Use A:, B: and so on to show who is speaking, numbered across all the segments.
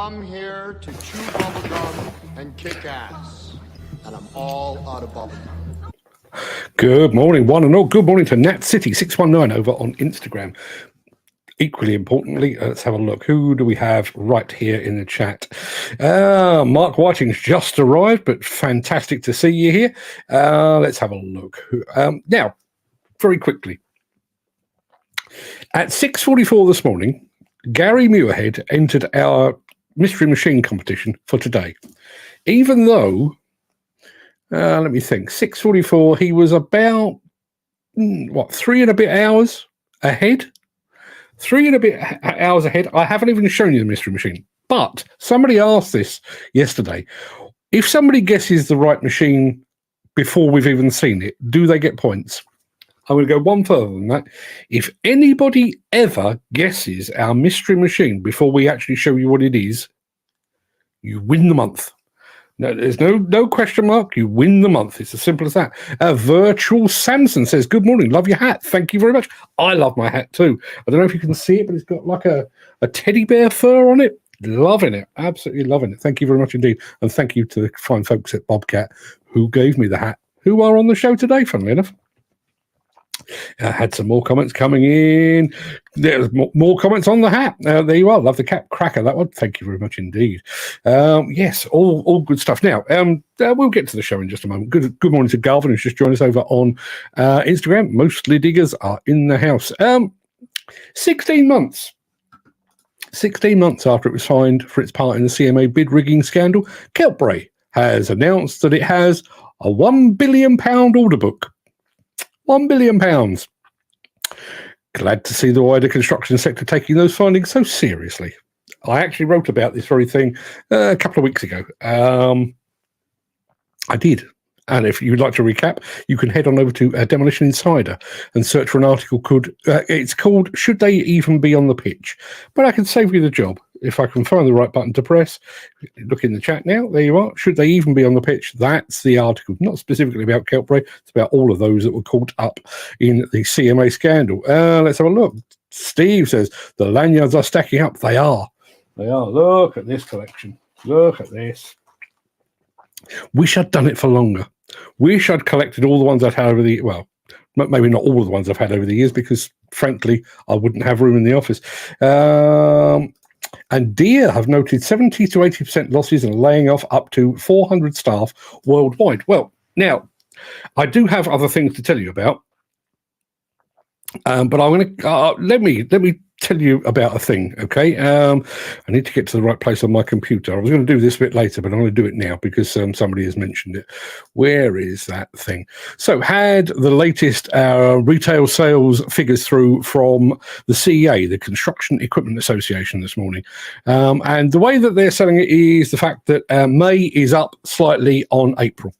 A: come here to chew bubblegum and kick ass. And I'm all out of bubblegum.
B: Good morning, one and all. Good morning to Nat City 619 over on Instagram. Equally importantly, let's have a look. Who do we have right here in the chat? Mark Whiting's just arrived, but fantastic to see you here. Let's have a look. Now, very quickly. At 6:44 this morning, Gary Muirhead entered our Mystery Machine competition for today. Even though, let me think, 6:44, he was about, 3 and a bit hours ahead? 3 and a bit hours ahead. I haven't even shown you the Mystery Machine. But somebody asked this yesterday. If somebody guesses the right machine before we've even seen it, do they get points? I'm going to go one further than that. If anybody ever guesses our Mystery Machine before we actually show you what it is, you win the month. No, there's no question mark. You win the month. It's as simple as that. Virtual Samson says, good morning. Love your hat. Thank you very much. I love my hat too. I don't know if you can see it, but it's got like a teddy bear fur on it. Loving it. Absolutely loving it. Thank you very much indeed. And thank you to the fine folks at Bobcat who gave me the hat, who are on the show today, funnily enough. I had some more comments coming in. There's more comments on the hat. There you are. Love the cap cracker, that one. Thank you very much indeed. Yes, all good stuff. Now, we'll get to the show in just a moment. Good morning to Garvin, who's just joined us over on Instagram. Mostly diggers are in the house. 16 months. 16 months after it was fined for its part in the CMA bid rigging scandal, Keltbray has announced that it has a £1 billion order book. £1 billion. Glad to see the wider construction sector taking those findings so seriously. I actually wrote about this very thing a couple of weeks ago. I did. And if you'd like to recap, you can head on over to Demolition Insider and search for an article it's called Should They Even Be on the Pitch? But I can save you the job. If I can find the right button to press, look in the chat now. There you are. Should they even be on the pitch? That's the article. Not specifically about Keltbray. It's about all of those that were caught up in the CMA scandal. Let's have a look. Steve says, the lanyards are stacking up. They are. They are. Look at this collection. Look at this. Wish I'd done it for longer. Wish I'd collected all the ones I'd had over the, well, maybe not all the ones I've had over the years, because frankly, I wouldn't have room in the office. And Deere have noted 70 to 80% losses and laying off up to 400 staff worldwide. Well, now, I do have other things to tell you about, but I'm going to let me tell you about a thing, okay? I need to get to the right place on my computer. I was going to do this a bit later, but I'm going to do it now because somebody has mentioned it. Where is that thing? So, had the latest retail sales figures through from the CEA, the Construction Equipment Association, this morning. And the way that they're selling it is the fact that May is up slightly on April,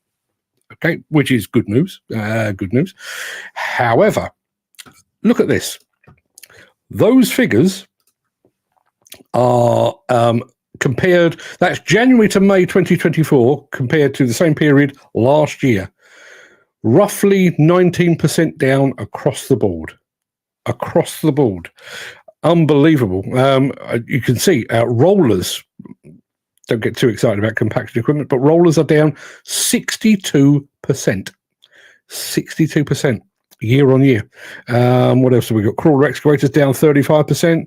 B: okay, which is good news. Good news. However, look at this. Those figures are compared, that's January to May 2024 compared to the same period last year. Roughly 19% down across the board. Across the board. Unbelievable. You can see rollers, don't get too excited about compacted equipment, but rollers are down 62%. 62%. Year on year. What else have we got? Crawler excavators down 35%.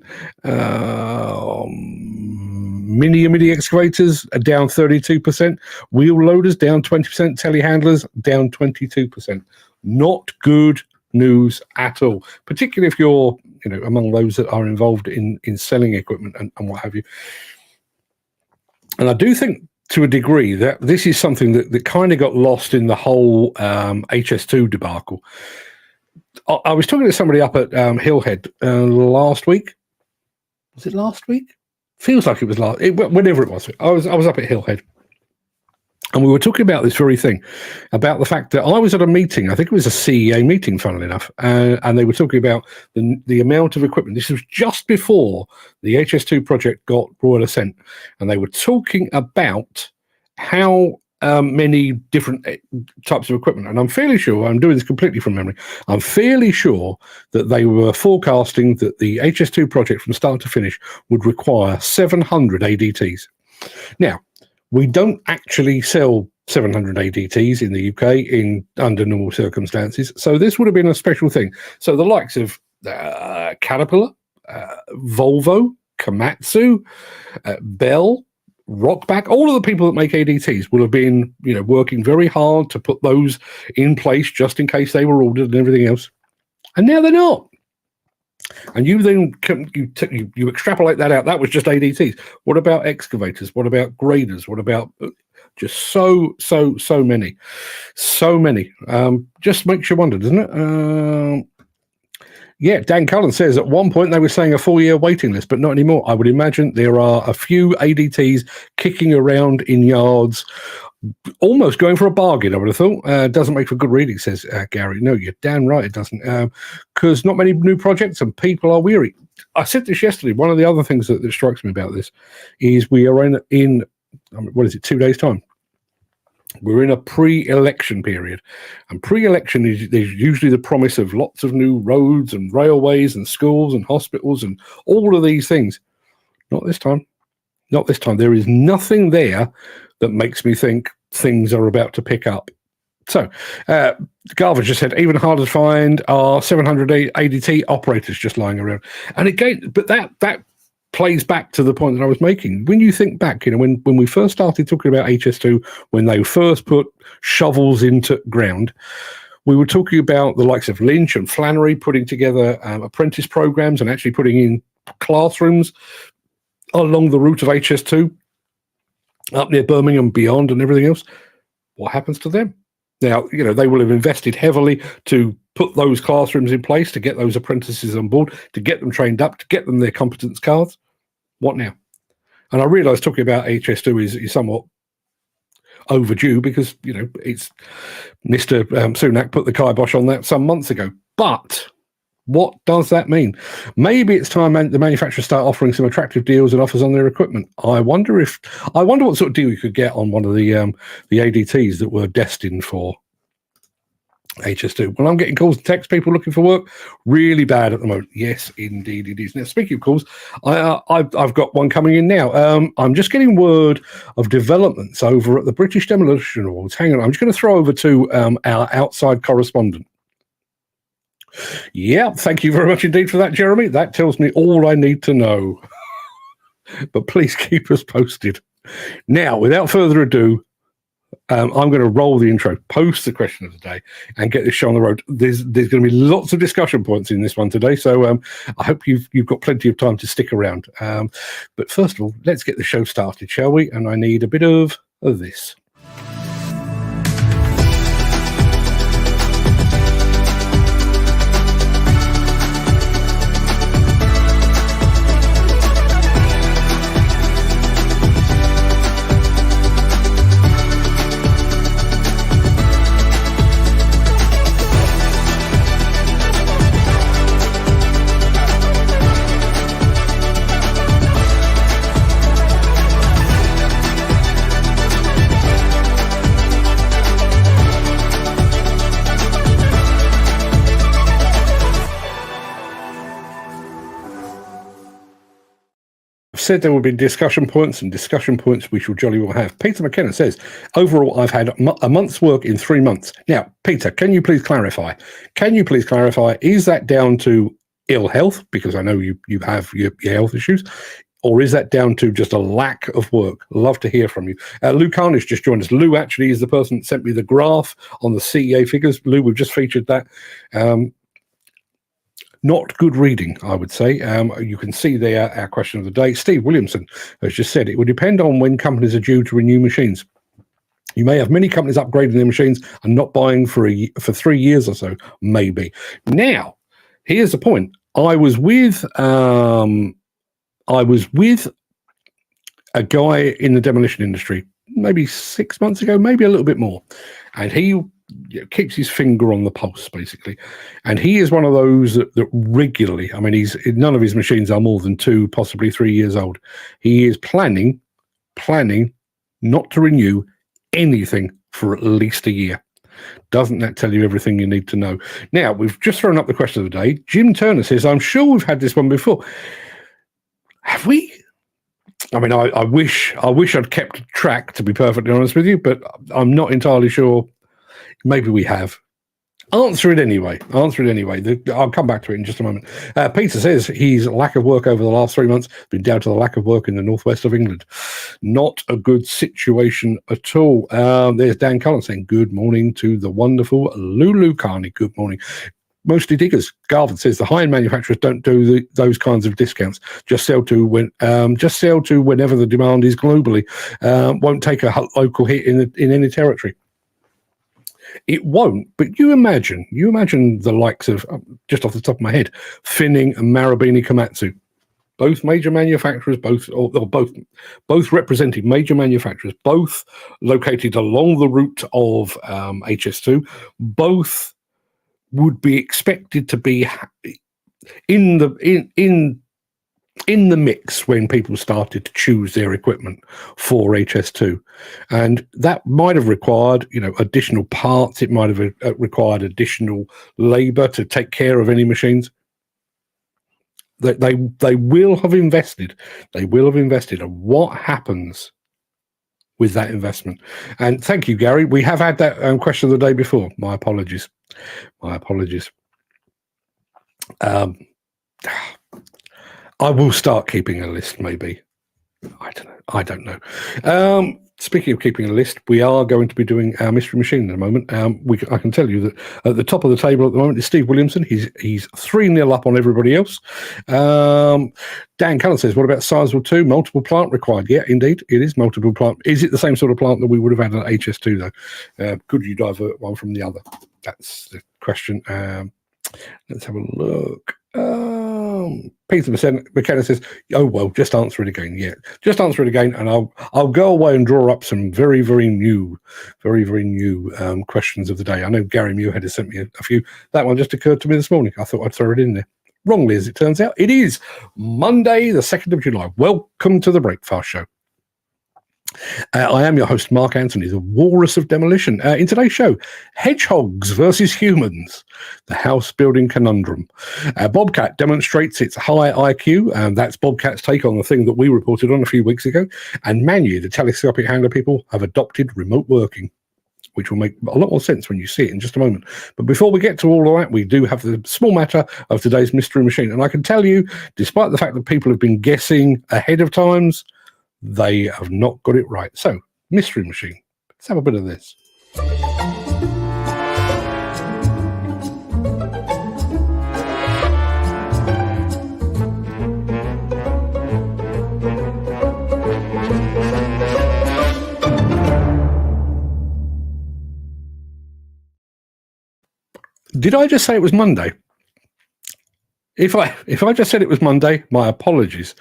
B: Mini excavators are down 32%. Wheel loaders down 20%. Telehandlers down 22%. Not good news at all, particularly if you're, among those that are involved in selling equipment and what have you. And I do think, to a degree, that this is something that kind of got lost in the whole HS2 debacle. I was talking to somebody up at Hillhead last week. Was it last week? Feels like it was whenever it was. I was up at Hillhead, and we were talking about this very thing, about the fact that I was at a meeting. I think it was a CEA meeting, funnily enough, and they were talking about the amount of equipment. This was just before the HS2 project got Royal Assent, and they were talking about how many different types of equipment. And I'm fairly sure, I'm doing this completely from memory, I'm fairly sure that they were forecasting that the HS2 project from start to finish would require 700 ADTs. Now, we don't actually sell 700 ADTs in the UK under normal circumstances, so this would have been a special thing. So the likes of Caterpillar, Volvo, Komatsu, Bell, Rockback, all of the people that make ADTs will have been, working very hard to put those in place just in case they were ordered and everything else. And now they're not. And you then you extrapolate that out. That was just ADTs. What about excavators? What about graders? What about just so many? Just makes you wonder, doesn't it? Yeah, Dan Cullen says at one point they were saying a 4-year waiting list, but not anymore. I would imagine there are a few ADTs kicking around in yards, almost going for a bargain, I would have thought. Doesn't make for good reading, says Gary. No, you're damn right it doesn't, because not many new projects and people are weary. I said this yesterday. One of the other things that strikes me about this is we are in what is it, 2 days' time? We're in a pre-election period, and pre-election there's usually the promise of lots of new roads and railways and schools and hospitals and all of these things. Not this time. Not this time. There is nothing there that makes me think things are about to pick up. So, Garver just said, even harder to find are 700 ADT operators just lying around. And again, but that plays back to the point that I was making. When you think back, when we first started talking about HS2, when they first put shovels into ground, we were talking about the likes of Lynch and Flannery putting together apprentice programs and actually putting in classrooms along the route of HS2 up near Birmingham, beyond, and everything else. What happens to them? Now, they will have invested heavily to put those classrooms in place, to get those apprentices on board, to get them trained up, to get them their competence cards. What now? And I realise talking about HS2 is somewhat overdue because, it's Mr. Sunak put the kibosh on that some months ago. But what does that mean? Maybe it's time the manufacturers start offering some attractive deals and offers on their equipment. I wonder what sort of deal you could get on one of the ADTs that were destined for HS2. Well, I'm getting calls and texts, people looking for work, really bad at the moment. Yes, indeed it is. Now, speaking of calls, I've got one coming in now. I'm just getting word of developments over at the British Demolition Awards. Hang on, I'm just going to throw over to our outside correspondent. Yeah, thank you very much indeed for that, Jeremy. That tells me all I need to know. But please keep us posted. Now, without further ado, I'm going to roll the intro, post the question of the day, and get this show on the road. There's going to be lots of discussion points in this one today, so I hope you've got plenty of time to stick around. But first of all, let's get the show started, shall we? And I need a bit of this. Said there will be discussion points, and discussion points we shall jolly well have. Peter McKenna says, overall, I've had a month's work in 3 months. Now, Peter, can you please clarify? Is that down to ill health? Because I know you have your health issues. Or is that down to just a lack of work? Love to hear from you. Lou Carnish just joined us. Lou actually is the person that sent me the graph on the CEA figures. Lou, we've just featured that. Not good reading, I would say. You can see there our question of the day. Steve Williamson has just said it would depend on when companies are due to renew machines. You may have many companies upgrading their machines and not buying for 3 years or so, maybe. Now, here's the point. I was with a guy in the demolition industry maybe 6 months ago, maybe a little bit more, and he keeps his finger on the pulse, basically. And he is one of those that regularly, I mean, none of his machines are more than 2, possibly 3 years old. He is planning not to renew anything for at least a year. Doesn't that tell you everything you need to know? Now, we've just thrown up the question of the day. Jim Turner says, I'm sure we've had this one before. Have we? I mean, I wish I'd kept track, to be perfectly honest with you, but I'm not entirely sure. Maybe we have. Answer it anyway. I'll come back to it in just a moment. Peter says his lack of work over the last 3 months has been down to the lack of work in the northwest of England. Not a good situation at all. There's Dan Cullen saying, good morning to the wonderful Lulu Carney. Good morning. Mostly diggers. Garvin says the high-end manufacturers don't do those kinds of discounts. Just sell to whenever the demand is globally. Won't take a local hit in any territory. It won't, but you imagine the likes of, just off the top of my head, Finning and Marubeni Komatsu, both major manufacturers, both representing major manufacturers, both located along the route of HS2, both would be expected to be in the mix when people started to choose their equipment for HS2, and that might have required, additional parts. It might have required additional labor to take care of any machines. They will have invested. They will have invested. And what happens with that investment? And thank you, Gary. We have had that question of the day before. My apologies. I will start keeping a list, maybe. I don't know. Speaking of keeping a list, we are going to be doing our mystery machine in a moment. I can tell you that at the top of the table at the moment is Steve Williamson. He's 3-0 up on everybody else. Dan Cullen says, what about Sizewell 2? Multiple plant required. Yeah, indeed, it is multiple plant. Is it the same sort of plant that we would have had at HS2, though? Could you divert one from the other? That's the question. Let's have a look. Peter McKenna says, oh, well, just answer it again. Yeah, just answer it again, and I'll go away and draw up some very, very new questions of the day. I know Gary Muirhead has sent me a few. That one just occurred to me this morning. I thought I'd throw it in there. Wrongly, as it turns out. It is Monday, the 2nd of July. Welcome to the Breakfast Show. I am your host, Mark Anthony, the Walrus of Demolition. In today's show, hedgehogs versus humans, the house building conundrum. Bobcat demonstrates its high IQ, and that's Bobcat's take on the thing that we reported on a few weeks ago. And Magni, the telescopic handler people, have adopted remote working, which will make a lot more sense when you see it in just a moment. But before we get to all of that, we do have the small matter of today's mystery machine. And I can tell you, despite the fact that people have been guessing ahead of times, they have not got it right. So, mystery machine. Let's have a bit of this. Did I just say it was Monday? If I just said it was Monday, my apologies.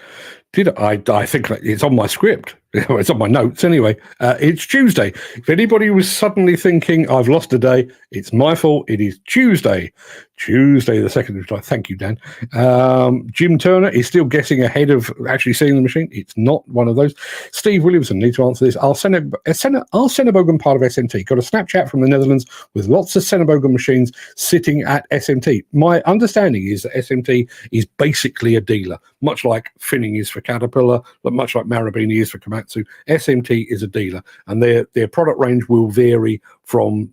B: I think it's on my script. It's on my notes anyway. It's Tuesday. If anybody was suddenly thinking I've lost a day, it's my fault. It is Tuesday the 2nd of July. Thank you, Dan. Jim Turner is still guessing ahead of actually seeing the machine. It's not one of those. Steve Williamson needs to answer this. Our Senebogen part of SMT got a Snapchat from the Netherlands with lots of Senebogen machines sitting at SMT. My understanding is that SMT is basically a dealer, much like Finning is for Caterpillar, but much like Marubeni is for Komatsu. SMT is a dealer, and their product range will vary from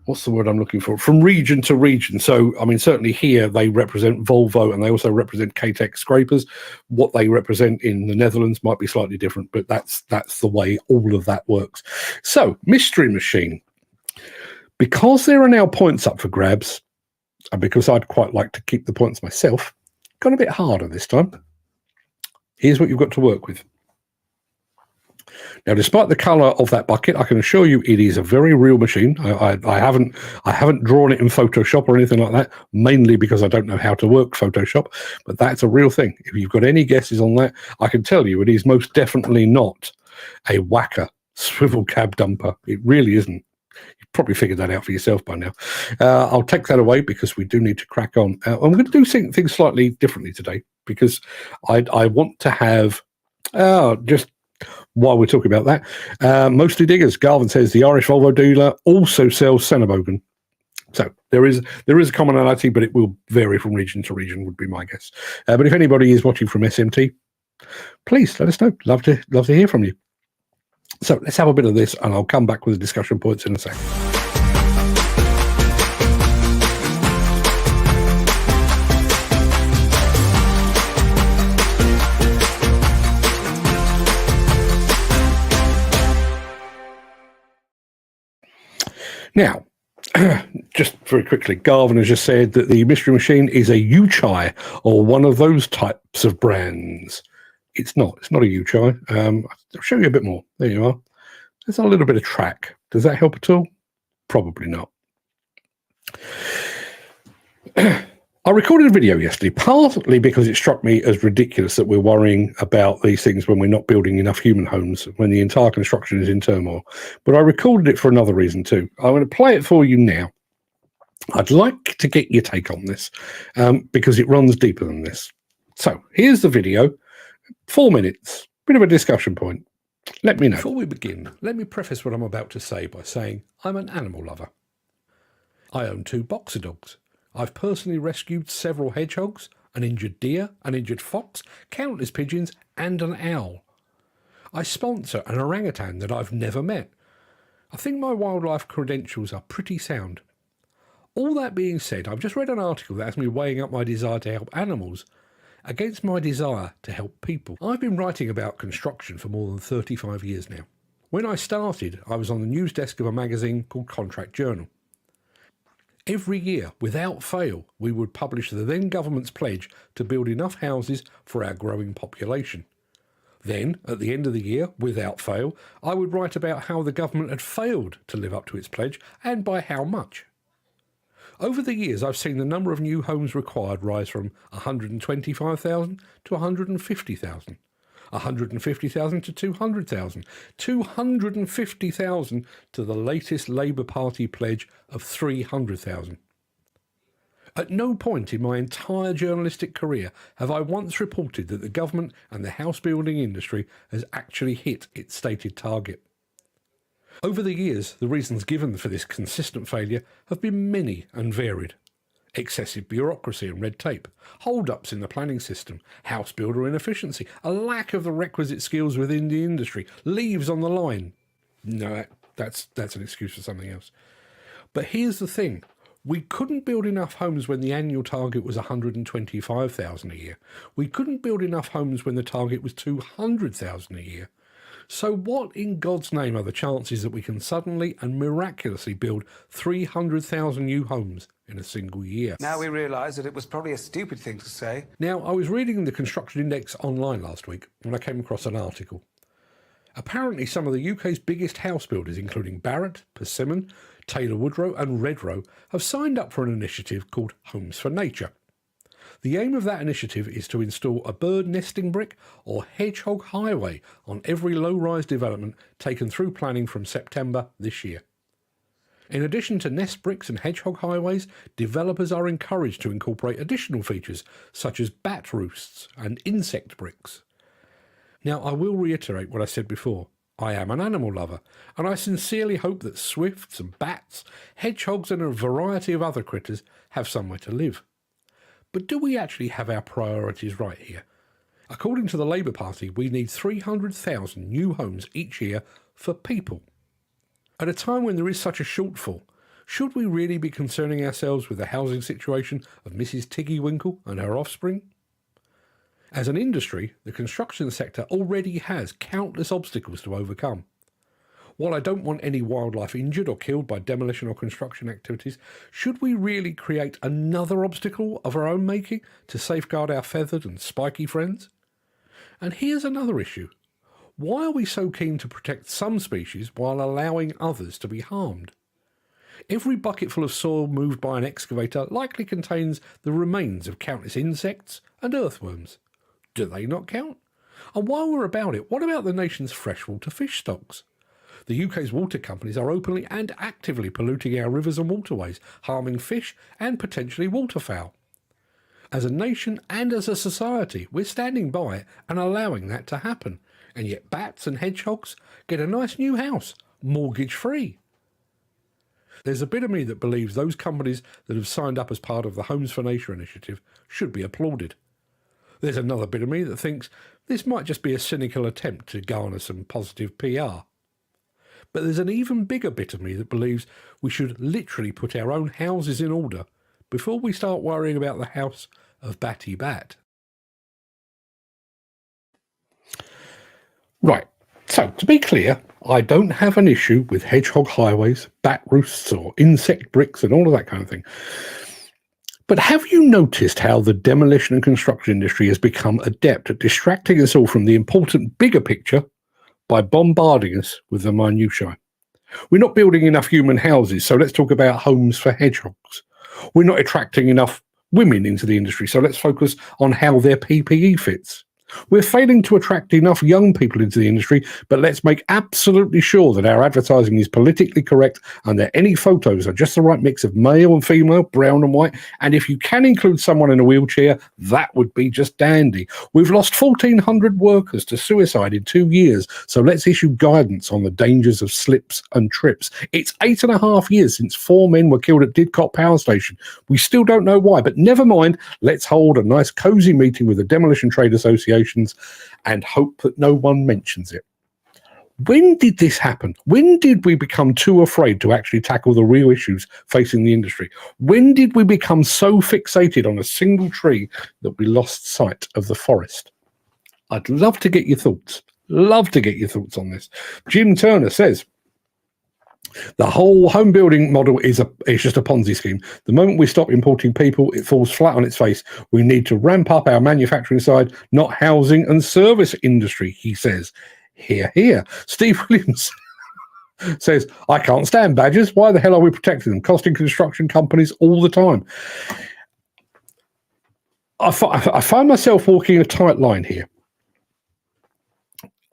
B: what's the word I'm looking for? From region to region. So, I mean, certainly here they represent Volvo, and they also represent K-Tech scrapers. What they represent in the Netherlands might be slightly different, but that's the way all of that works. So, mystery machine. Because there are now points up for grabs, and because I'd quite like to keep the points myself, got a bit harder this time. Here's what you've got to work with. Now, despite the colour of that bucket, I can assure you it is a very real machine. I haven't drawn it in Photoshop or anything like that, mainly because I don't know how to work Photoshop, but that's a real thing. If you've got any guesses on that, I can tell you it is most definitely not a whacker swivel cab dumper. It really isn't. You've probably figured that out for yourself by now. I'll take that away because we do need to crack on. I'm going to do things slightly differently today because I want to have just while we're talking about that, mostly diggers. Garvin says the Irish Volvo dealer also sells Cenoboghan. So there is a commonality, but it will vary from region to region, would be my guess. But if anybody is watching from SMT, please let us know. Love to hear from you. So let's have a bit of this, and I'll come back with the discussion points in a second. Now, just very quickly, Garvin has just said that the Mystery Machine is a Uchai or one of those types of brands. It's not. It's not a Uchai. I'll show you a bit more. There you are. There's a little bit of track. Does that help at all? Probably not. I recorded a video yesterday, partly because it struck me as ridiculous that we're worrying about these things when we're not building enough human homes, when the entire construction is in turmoil. But I recorded it for another reason too. I'm going to play it for you now. I'd like to get your take on this because it runs deeper than this. So here's the video, 4 minutes, bit of a discussion point. Let me know. Before we begin, let me preface what I'm about to say by saying I'm an animal lover. I own 2 boxer dogs. I've personally rescued several hedgehogs, an injured deer, an injured fox, countless pigeons, and an owl. I sponsor an orangutan that I've never met. I think my wildlife credentials are pretty sound. All that being said, I've just read an article that has me weighing up my desire to help animals against my desire to help people. I've been writing about construction for more than 35 years now. When I started, I was on the news desk of a magazine called Contract Journal. Every year, without fail, we would publish the then government's pledge to build enough houses for our growing population. Then, at the end of the year, without fail, I would write about how the government had failed to live up to its pledge and by how much. Over the years, I've seen the number of new homes required rise from 125,000 to 150,000. 150,000 to 200,000, 250,000 to the latest Labour Party pledge of 300,000. At no point in my entire journalistic career have I once reported that the government and the house building industry has actually hit its stated target. Over the years, the reasons given for this consistent failure have been many and varied. Excessive bureaucracy and red tape, hold-ups in the planning system, house builder inefficiency, a lack of the requisite skills within the industry, leaves on the line. No, that's an excuse for something else. But here's the thing. We couldn't build enough homes when the annual target was 125,000 a year. We couldn't build enough homes when the target was 200,000 a year. So what in God's name are the chances that we can suddenly and miraculously build 300,000 new homes in a single year?
C: Now we realise that it was probably a stupid thing to say.
B: Now, I was reading the Construction Index online last week when I came across an article. Apparently, some of the UK's biggest house builders, including Barratt, Persimmon, Taylor Woodrow and Redrow, have signed up for an initiative called Homes for Nature. The aim of that initiative is to install a bird nesting brick or hedgehog highway on every low-rise development taken through planning from September this year. In addition to nest bricks and hedgehog highways, developers are encouraged to incorporate additional features such as bat roosts and insect bricks. Now, I will reiterate what I said before. I am an animal lover, and I sincerely hope that swifts and bats, hedgehogs and a variety of other critters have somewhere to live. But do we actually have our priorities right here? According to the Labour Party, we need 300,000 new homes each year for people. At a time when there is such a shortfall, should we really be concerning ourselves with the housing situation of Mrs. Tiggy Winkle and her offspring? As an industry, the construction sector already has countless obstacles to overcome. While I don't want any wildlife injured or killed by demolition or construction activities, should we really create another obstacle of our own making to safeguard our feathered and spiky friends? And here's another issue. Why are we so keen to protect some species while allowing others to be harmed? Every bucketful of soil moved by an excavator likely contains the remains of countless insects and earthworms. Do they not count? And while we're about it, what about the nation's freshwater fish stocks? The UK's water companies are openly and actively polluting our rivers and waterways, harming fish and potentially waterfowl. As a nation and as a society, we're standing by and allowing that to happen. And yet bats and hedgehogs get a nice new house, mortgage-free. There's a bit of me that believes those companies that have signed up as part of the Homes for Nature initiative should be applauded. There's another bit of me that thinks this might just be a cynical attempt to garner some positive PR. But there's an even bigger bit of me that believes we should literally put our own houses in order before we start worrying about the house of Batty Bat. Right, so to be clear, I don't have an issue with hedgehog highways, bat roosts or insect bricks and all of that kind of thing. But have you noticed how the demolition and construction industry has become adept at distracting us all from the important bigger picture by bombarding us with the minutiae? We're not building enough human houses, so let's talk about homes for hedgehogs. We're not attracting enough women into the industry, so let's focus on how their PPE fits. We're failing to attract enough young people into the industry, but let's make absolutely sure that our advertising is politically correct and that any photos are just the right mix of male and female, brown and white. And if you can include someone in a wheelchair, that would be just dandy. We've lost 1,400 workers to suicide in 2 years, so let's issue guidance on the dangers of slips and trips. It's 8.5 years since 4 men were killed at Didcot Power Station. We still don't know why, but never mind. Let's hold a nice cosy meeting with the Demolition Trade Association and hope that no one mentions it. When did this happen? When did we become too afraid to actually tackle the real issues facing the industry? When did we become so fixated on a single tree that we lost sight of the forest? I'd love to get your thoughts. Love to get your thoughts on this. Jim Turner says, the whole home building model is just a Ponzi scheme. The moment we stop importing people, it falls flat on its face. We need to ramp up our manufacturing side, not housing and service industry, he says. Hear, hear. Steve Williams says, I can't stand badgers. Why the hell are we protecting them? Costing construction companies all the time. I find myself walking a tight line here.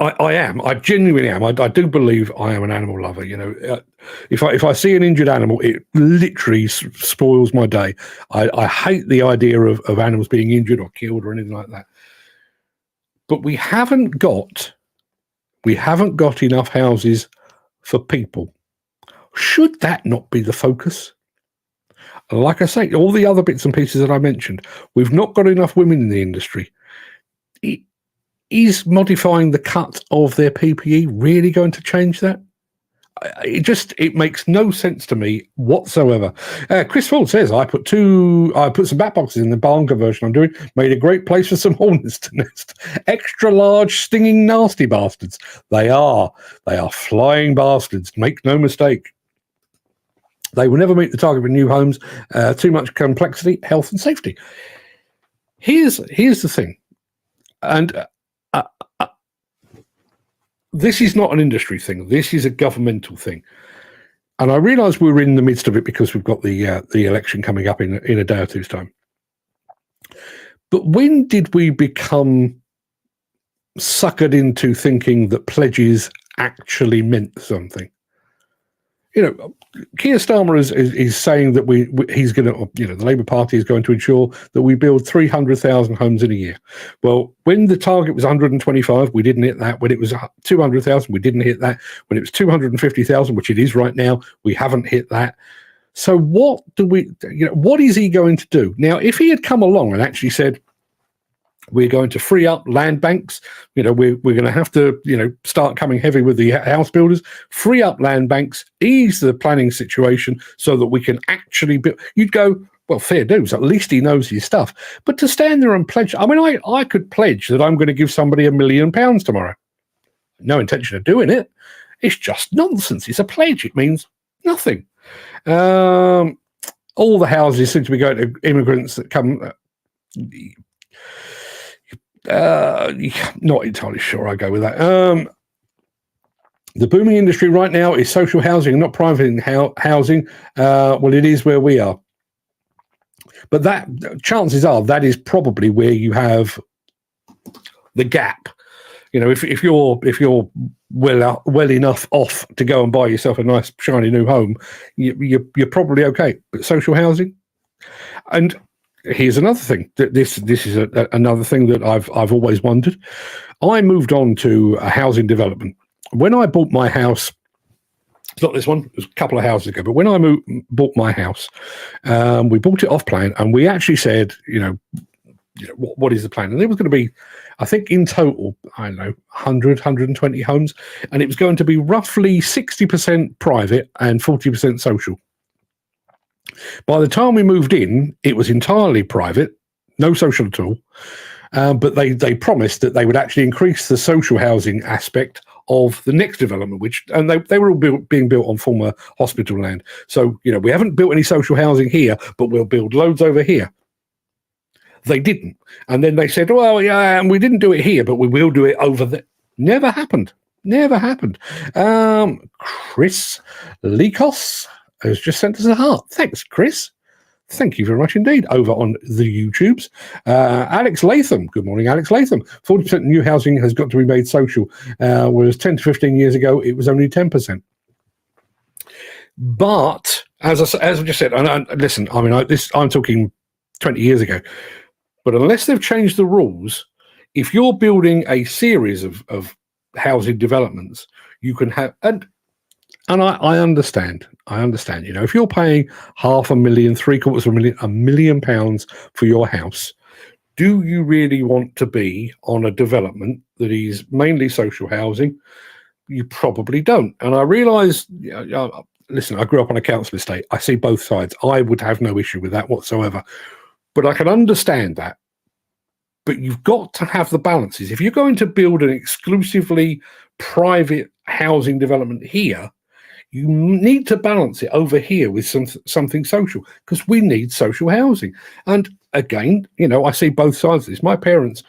B: I genuinely am. I do believe I am an animal lover. You know, if I see an injured animal, it literally spoils my day. I hate the idea of animals being injured or killed or anything like that. But we haven't got enough houses for people. Should that not be the focus? Like I say, all the other bits and pieces that I mentioned, we've not got enough women in the industry. Is modifying the cut of their PPE really going to change that? It makes no sense to me whatsoever. Chris Ford says, I put some bat boxes in the barn conversion I'm doing, made a great place for some hornets to nest. Extra large, stinging, nasty bastards. They are flying bastards, make no mistake. They will never meet the target for new homes. Too much complexity, health and safety. Here's the thing. And this is not an industry thing. This is a governmental thing. And I realise we're in the midst of it because we've got the election coming up in a day or two's time. But when did we become suckered into thinking that pledges actually meant something? You know, Keir Starmer is saying that he's going to, you know, the Labour Party is going to ensure that we build 300,000 homes in a year. Well, when the target was 125, we didn't hit that. When it was 200,000, we didn't hit that. When it was 250,000, which it is right now, we haven't hit that. So what is he going to do? Now, if he had come along and actually said, we're going to free up land banks. You know, we're going to have to, you know, start coming heavy with the house builders, free up land banks, ease the planning situation so that we can actually build. You'd go, well, fair dues. At least he knows his stuff. But to stand there and pledge, I mean, I could pledge that I'm going to give somebody £1 million tomorrow. No intention of doing it. It's just nonsense. It's a pledge. It means nothing. All the houses seem to be going to immigrants that come. Not entirely sure I go with that. The booming industry right now is social housing and not private housing. Well, it is where we are. But that chances are that is probably where you have the gap. You know, if you're well enough off to go and buy yourself a nice shiny new home, you're probably okay. But social housing, and here's another thing. This is another thing that I've always wondered. I moved on to a housing development. When I bought my house, it's not this one, it was a couple of houses ago, but when I bought my house, we bought it off plan, and we actually said, what is the plan? And there was going to be, I think in total, I don't know, 100, 120 homes, and it was going to be roughly 60% private and 40% social. By the time we moved in, it was entirely private, no social at all. But they promised that they would actually increase the social housing aspect of the next development, and they were all being built on former hospital land. So, we haven't built any social housing here, but we'll build loads over here. They didn't. And then they said, well, yeah, and we didn't do it here, but we will do it over there. Never happened. Chris Likos has just sent us a heart. Thanks, Chris. Thank you very much indeed. Over on the YouTubes. Alex Latham. Good morning, Alex Latham. 40% new housing has got to be made social, whereas 10 to 15 years ago, it was only 10%. But, as I just said, and listen, I'm talking 20 years ago, but unless they've changed the rules, if you're building a series of housing developments, you can have... And I understand. If you're paying $500,000, $750,000, £1 million for your house, do you really want to be on a development that is mainly social housing? You probably don't. And I realise, listen, I grew up on a council estate. I see both sides. I would have no issue with that whatsoever. But I can understand that. But you've got to have the balances. If you're going to build an exclusively private housing development here, you need to balance it over here with something social, because we need social housing. And again, I see both sides of this. My parents,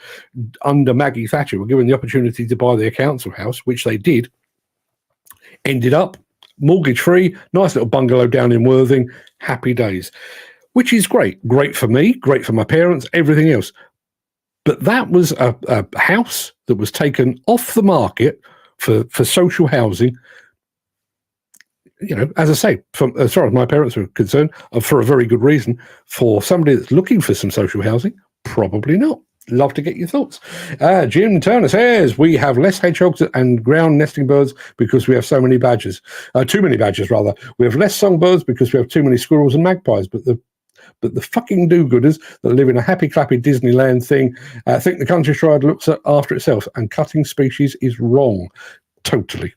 B: under Maggie Thatcher, were given the opportunity to buy their council house, which they did. Ended up mortgage-free, nice little bungalow down in Worthing, happy days, which is great. Great for me, great for my parents, everything else. But that was a house that was taken off the market for social housing. As I say, as far as my parents were concerned, for a very good reason. For somebody that's looking for some social housing, probably not. Love to get your thoughts. Jim Turner says, we have less hedgehogs and ground nesting birds because we have so many badgers. Too many badgers, rather. We have less songbirds because we have too many squirrels and magpies. But the fucking do-gooders that live in a happy, clappy Disneyland thing think the countryside looks after itself, and cutting species is wrong. Totally.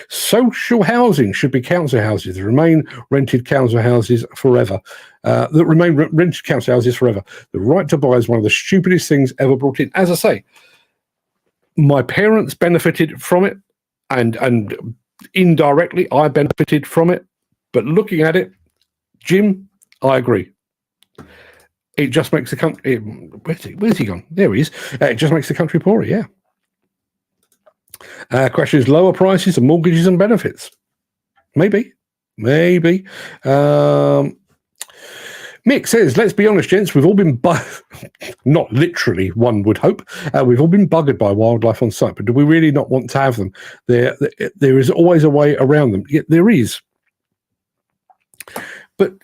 B: Social housing should be council houses that remain rented council houses forever. The right to buy is one of the stupidest things ever brought in. As I say, my parents benefited from it, and indirectly I benefited from it. But looking at it, Jim, I agree. It just makes the country... Where's he gone? There he is. It just makes the country poorer, yeah. Question is lower prices and mortgages and benefits. Maybe. Mick says, let's be honest, gents, we've all been not literally, one would hope. We've all been buggered by wildlife on site, but do we really not want to have them? There is always a way around them. Yeah, there is. But,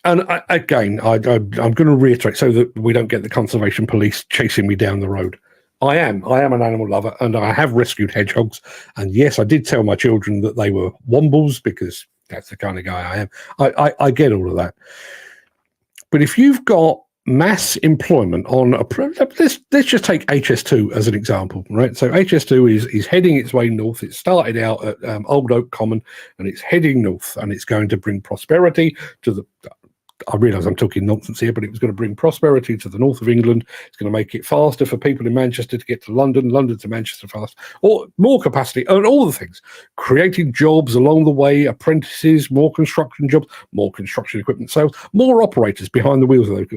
B: and I'm going to reiterate so that we don't get the conservation police chasing me down the road. I am an animal lover, and I have rescued hedgehogs. And yes, I did tell my children that they were wombles, because that's the kind of guy I am. I get all of that. But if you've got mass employment on let's just take HS2 as an example, right? So HS2 is heading its way north. It started out at Old Oak Common, and it's heading north, and it's going to bring prosperity to the... I realise I'm talking nonsense here, but it was going to bring prosperity to the north of England. It's going to make it faster for people in Manchester to get to London, London to Manchester fast, or more capacity, and all the things. Creating jobs along the way, apprentices, more construction jobs, more construction equipment sales, more operators behind the wheels of those.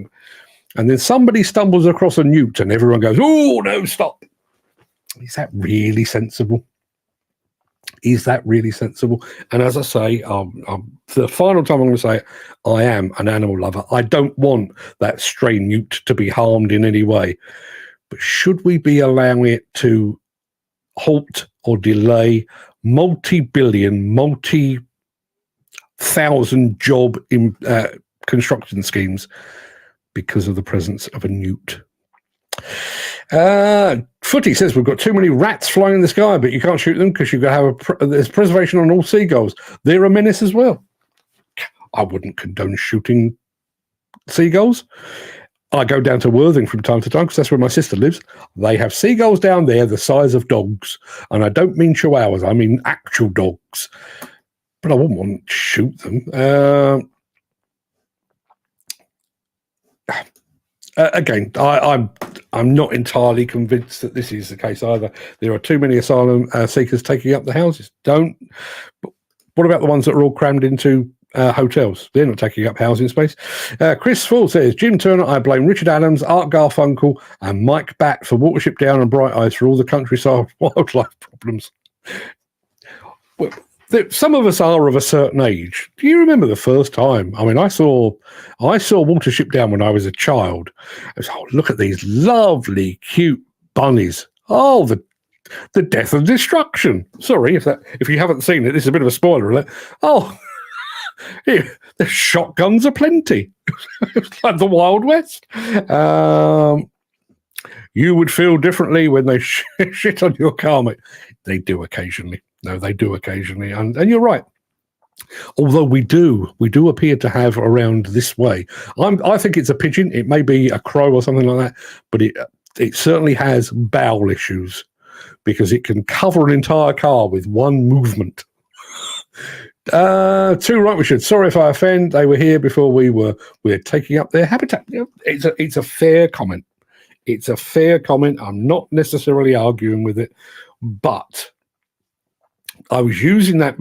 B: And then somebody stumbles across a newt and everyone goes, oh, no, stop. Is that really sensible? Is that really sensible? And as I say, the final time I'm going to say it, I am an animal lover. I don't want that stray newt to be harmed in any way. But should we be allowing it to halt or delay multi-billion, multi-thousand job construction schemes because of the presence of a newt. Footy says we've got too many rats flying in the sky, but you can't shoot them because you've got to have there's preservation on all seagulls. They're a menace as well. I wouldn't condone shooting seagulls. I go down to Worthing from time to time because that's where my sister lives. They have seagulls down there the size of dogs. And I don't mean chihuahuas, I mean actual dogs. But I wouldn't want to shoot them. Again, I'm not entirely convinced that this is the case either. There are too many asylum seekers taking up the houses. But what about the ones that are all crammed into hotels? They're not taking up housing space. Chris Full says, Jim Turner, I blame Richard Adams, Art Garfunkel, and Mike Batt for Watership Down and Bright Eyes for all the countryside wildlife problems. Well, some of us are of a certain age. Do you remember the first time? I mean, I saw Watership Down when I was a child. I was, oh, look at these lovely, cute bunnies. Oh, the death and destruction. Sorry if you haven't seen it. This is a bit of a spoiler alert. Oh, yeah, the shotguns aplenty. It's like the Wild West. You would feel differently when they shit on your car, mate. They do occasionally. No, they do occasionally, and you're right. Although we do appear to have around this way. I think it's a pigeon. It may be a crow or something like that, but it certainly has bowel issues because it can cover an entire car with one movement. Too right, we should. Sorry if I offend. They were here before we're taking up their habitat. It's a fair comment. It's a fair comment. I'm not necessarily arguing with it, but I was using that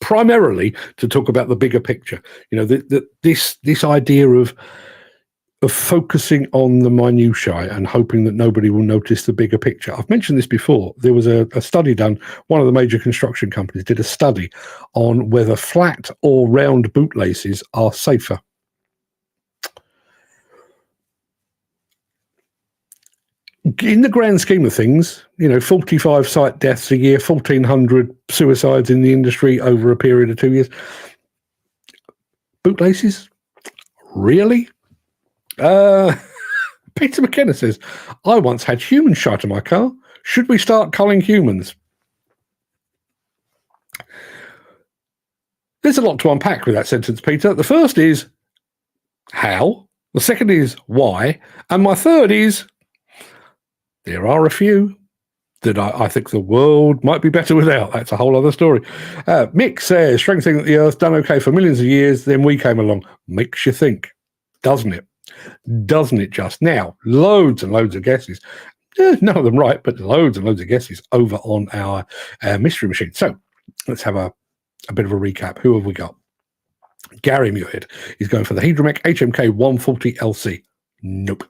B: primarily to talk about the bigger picture. You know, this idea of focusing on the minutiae and hoping that nobody will notice the bigger picture. I've mentioned this before. There was a study done. One of the major construction companies did a study on whether flat or round bootlaces are safer. In the grand scheme of things, 45 site deaths a year, 1,400 suicides in the industry over a period of 2 years. Bootlaces? Really? Peter McKenna says, I once had humans shite in my car. Should we start culling humans? There's a lot to unpack with that sentence, Peter. The first is how. The second is why. And my third is there are a few that I think the world might be better without. That's a whole other story. Mick says, strengthening the earth, done okay for millions of years, then we came along. Makes you think, doesn't it? Doesn't it just? Now, loads and loads of guesses. None of them right, but loads and loads of guesses over on our mystery machine. So let's have a bit of a recap. Who have we got? Gary Muirhead. He's going for the Hedromech HMK 140 LC. Nope.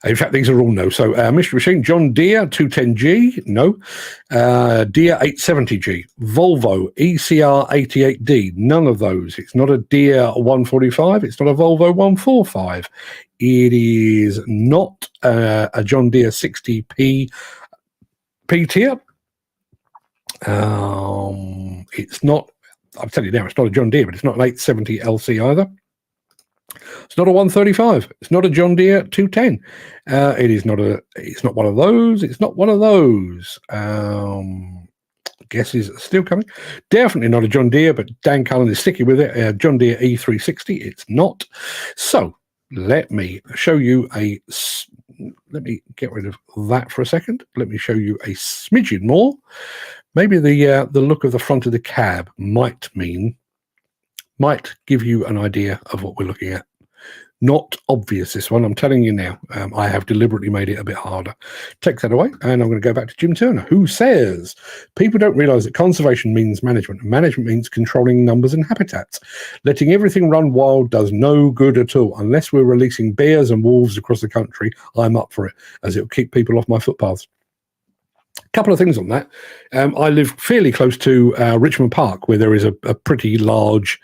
B: In fact, these are all no. So, Mystery Machine, John Deere 210G, no. Deere 870G, Volvo ECR 88D, none of those. It's not a Deere 145. It's not a Volvo 145. It is not a John Deere 60P tier. It's not. I'll tell you now. It's not a John Deere, but it's not an 870 LC either. It's not a 135. It's not a John Deere 210. It's not one of those. It's not one of those. Guesses are still coming. Definitely not a John Deere, but Dan Cullen is sticking with it. John Deere E360. It's not. So let me show you let me get rid of that for a second. Let me show you a smidgen more. Maybe the look of the front of the cab might give you an idea of what we're looking at. Not obvious, this one. I'm telling you now. I have deliberately made it a bit harder. Take that away, and I'm going to go back to Jim Turner, who says, people don't realise that conservation means management, and management means controlling numbers and habitats. Letting everything run wild does no good at all. Unless we're releasing bears and wolves across the country, I'm up for it, as it'll keep people off my footpaths. A couple of things on that. I live fairly close to Richmond Park, where there is a pretty large...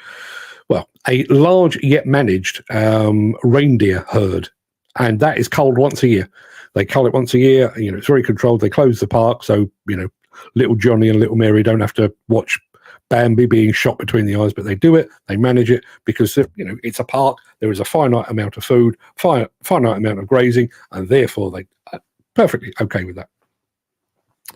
B: a large yet managed reindeer herd, and that is culled once a year. They cull it once a year. It's very controlled. They close the park, so little Johnny and little Mary don't have to watch Bambi being shot between the eyes, but they do it, they manage it because, it's a park. There is a finite amount of food, finite amount of grazing, and therefore they are perfectly okay with that.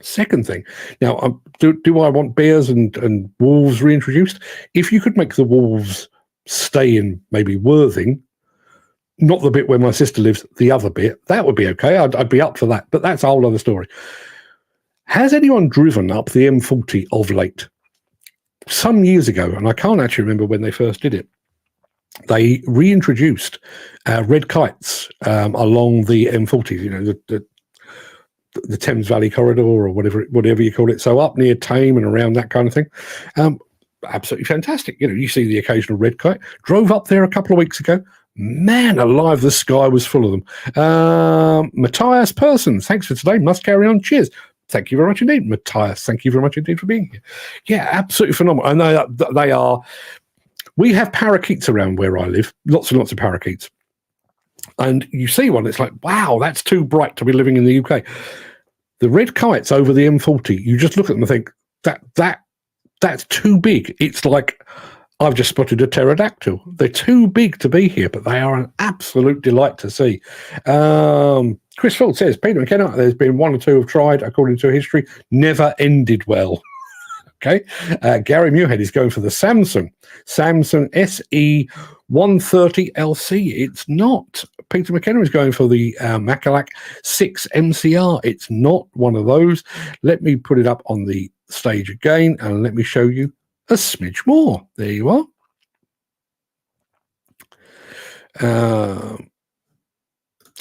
B: Second thing, now, do I want bears and wolves reintroduced? If you could make the wolves stay in maybe Worthing, not the bit where my sister lives, the other bit, that would be okay. I'd be up for that, but that's a whole other story. Has anyone driven up the M40 of late? Some years ago, and I can't actually remember when they first did it, they reintroduced red kites along the M40, the Thames Valley corridor or whatever you call it. So up near Tame and around that kind of thing. Absolutely fantastic. You see the occasional red kite. Drove up there a couple of weeks ago. Man alive, the sky was full of them. Matthias Persons, thanks for today. Must carry on. Cheers. Thank you very much indeed, Matthias. Thank you very much indeed for being here. Yeah, absolutely phenomenal. And they are. We have parakeets around where I live. Lots and lots of parakeets. And you see one, it's like, wow, that's too bright to be living in the UK. The red kites over the M40, you just look at them and think, that's too big. It's like, I've just spotted a pterodactyl. They're too big to be here, but they are an absolute delight to see. Chris Ford says, Peter and Kenneth, there's been one or two have tried, according to history, never ended well. Okay. Gary Muirhead is going for the Samsung SE 130 LC. It's not. Peter McKenna is going for the Macalac 6 MCR. It's not one of those. Let me put it up on the stage again and let me show you a smidge more. There you are.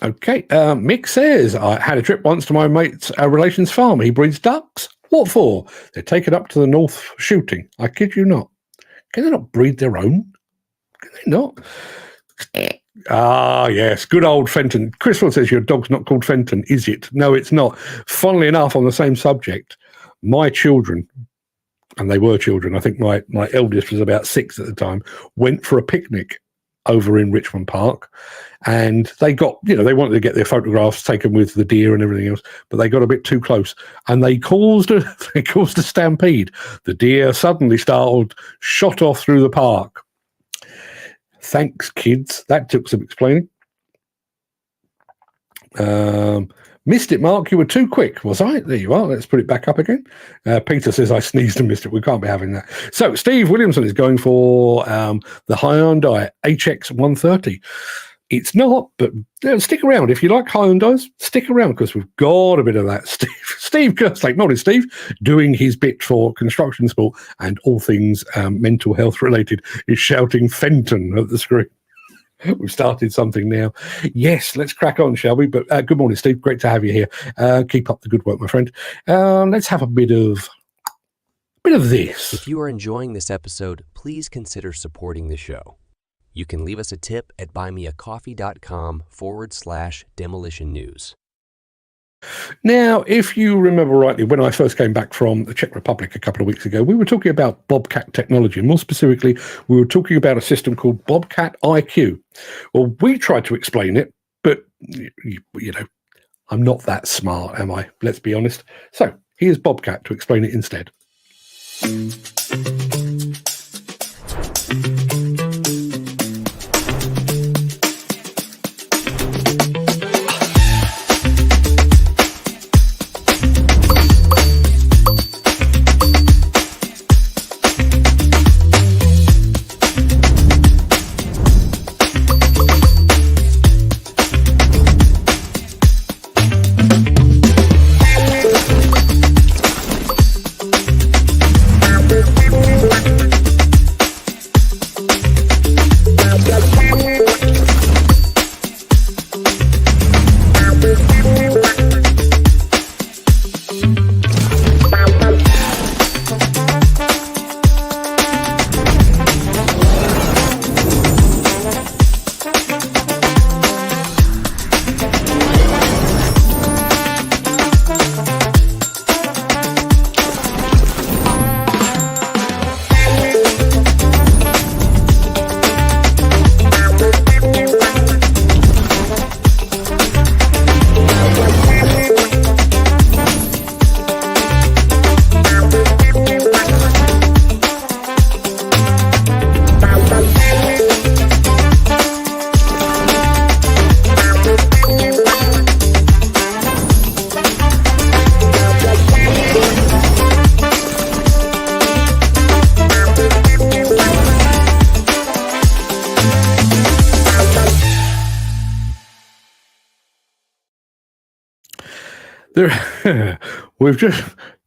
B: Okay. Mick says, I had a trip once to my mate's relation's farm. He breeds ducks. What for? They're taken up to the north shooting. I kid you not. Can they not breed their own? Can they not? Ah, yes. Good old Fenton. Chris Ford says your dog's not called Fenton, is it? No, it's not. Funnily enough, on the same subject, my children, and they were children, I think my eldest was about 6 at the time, went for a picnic over in Richmond Park, and they got, they wanted to get their photographs taken with the deer and everything else, but they got a bit too close and they caused a stampede. The deer suddenly startled, shot off through the park. Thanks, kids. That took some explaining. Missed it, Mark. You were too quick, was I? There you are. Let's put it back up again. Peter says I sneezed and missed it. We can't be having that. So Steve Williamson is going for the Hyundai HX 130. It's not, but stick around. If you like Hyundais, stick around because we've got a bit of that. Steve Kerstlake, morning Steve, doing his bit for construction sport and all things mental health related, is shouting Fenton at the screen. We've started something now. Yes, let's crack on, shall we? But good morning, Steve. Great to have you here. Keep up the good work, my friend. Let's have a bit of this.
D: If you are enjoying this episode, please consider supporting the show. You can leave us a tip at buymeacoffee.com/demolition news.
B: Now, if you remember rightly, when I first came back from the Czech Republic a couple of weeks ago, we were talking about Bobcat technology. More specifically, we were talking about a system called Bobcat IQ. Well, we tried to explain it, but, I'm not that smart, am I? Let's be honest. So here's Bobcat to explain it instead. We've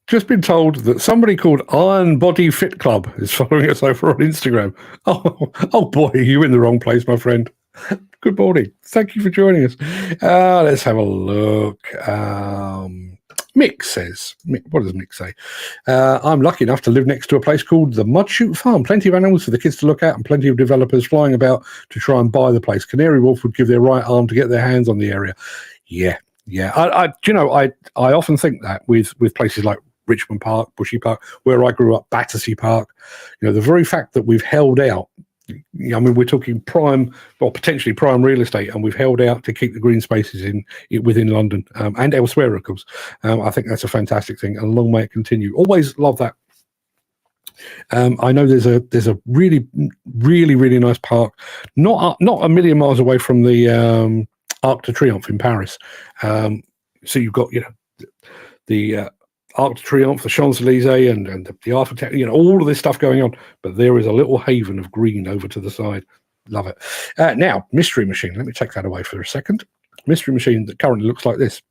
B: just been told that somebody called Iron Body Fit Club is following us over on Instagram. Oh boy, you're in the wrong place, my friend. Good morning. Thank you for joining us. Let's have a look. Mick says, what does Mick say? I'm lucky enough to live next to a place called the Mudshoot Farm. Plenty of animals for the kids to look at and plenty of developers flying about to try and buy the place. Canary Wolf would give their right arm to get their hands on the area. Yeah. I often think that with places like Richmond Park, Bushy Park, where I grew up, Battersea Park, the very fact that we've held out, I mean, we're talking prime or potentially prime real estate, and we've held out to keep the green spaces within London and elsewhere, of course. I think that's a fantastic thing, and long may it continue. Always love that. I know there's a really, really, really nice park, not a million miles away from the Arc de Triomphe in Paris. So you've got the Arc de Triomphe, the Champs-Elysees, and the architect, all of this stuff going on. But there is a little haven of green over to the side. Love it. Now, Mystery Machine. Let me take that away for a second. Mystery Machine that currently looks like this.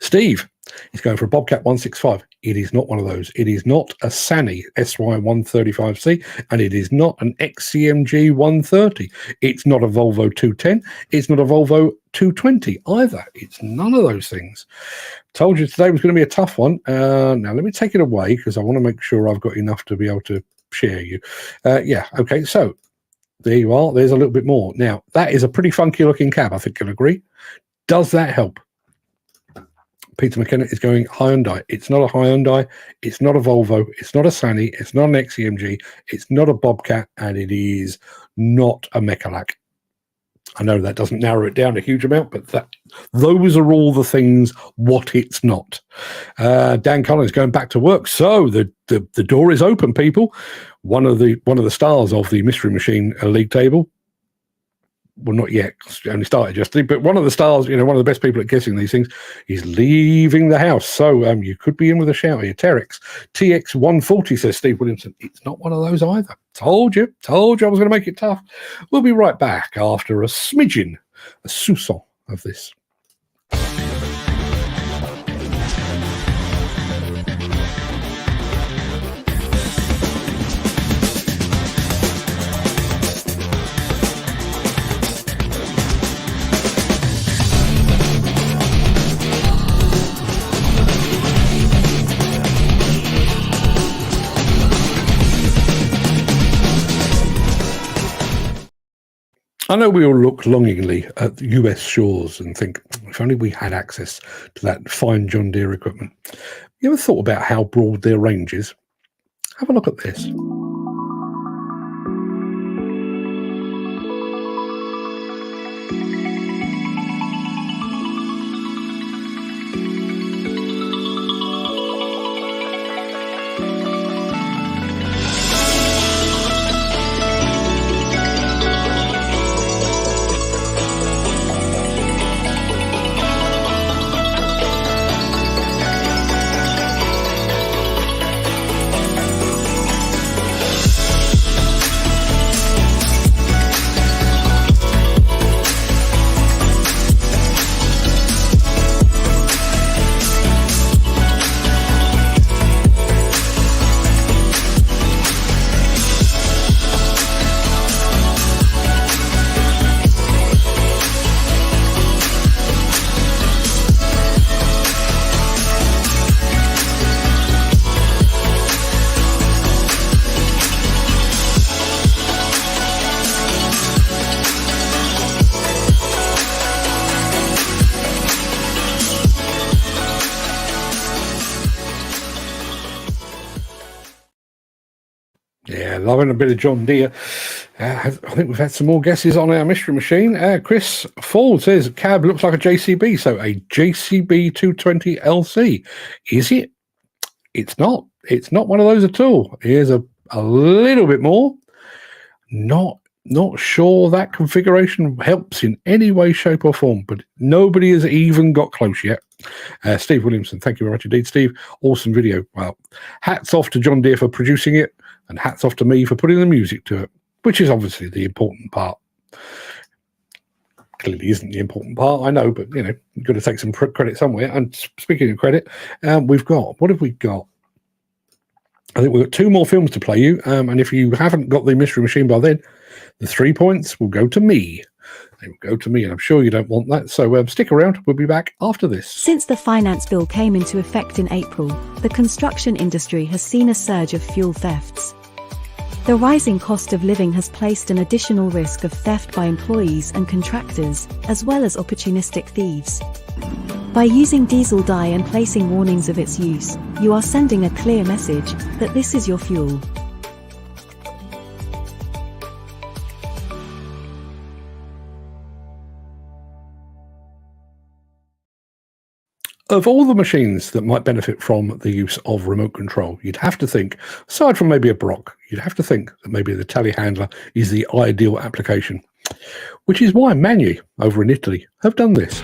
B: Steve is going for a Bobcat 165. It is not one of those. It is not a SANY SY135C, and it is not an XCMG 130. It's not a Volvo 210. It's not a Volvo 220 either. It's none of those things. Told you today was going to be a tough one. Now, let me take it away because I want to make sure I've got enough to be able to share you. Yeah, okay, so there you are. There's a little bit more. Now, that is a pretty funky looking cab, I think you'll agree. Does that help? Peter McKenna is going Hyundai. It's not a Hyundai. It's not a Volvo. It's not a SANY. It's not an XCMG. It's not a Bobcat, and it is not a Mechalak. I know that doesn't narrow it down a huge amount, but those are all the things what it's not. Dan Collins going back to work. So the door is open, people. One of the stars of the Mystery Machine league table. Well, not yet. Only started yesterday. But one of the stars, one of the best people at guessing these things, is leaving the house. So you could be in with a shout here. Terex TX 140 says Steve Williamson. It's not one of those either. Told you I was going to make it tough. We'll be right back after a soupçon of this. I know we all look longingly at the US shores and think, if only we had access to that fine John Deere equipment. You ever thought about how broad their range is? Have a look at this. Yeah, loving a bit of John Deere. I think we've had some more guesses on our Mystery Machine. Chris Ford says, cab looks like a JCB, so a JCB 220 LC. Is it? It's not. It's not one of those at all. Here's a little bit more. Not sure that configuration helps in any way, shape or form, but nobody has even got close yet. Steve Williamson, thank you very much indeed, Steve. Awesome video. Well, hats off to John Deere for producing it, and hats off to me for putting the music to it, which is obviously the important part. clearly isn't the important part, I know, but, you know, you've got to take some credit somewhere. And speaking of credit, what have we got? I think we've got 2 more films to play you, and if you haven't got the Mystery Machine by then, the 3 points will go to me. They will go to me, and I'm sure you don't want that. So stick around. We'll be back after this.
E: Since the finance bill came into effect in April, the construction industry has seen a surge of fuel thefts. The rising cost of living has placed an additional risk of theft by employees and contractors, as well as opportunistic thieves. By using diesel dye and placing warnings of its use, you are sending a clear message that this is your fuel.
B: Of all the machines that might benefit from the use of remote control, you'd have to think, aside from maybe a Brock, you'd have to think that maybe the telehandler is the ideal application, which is why Magni over in Italy have done this.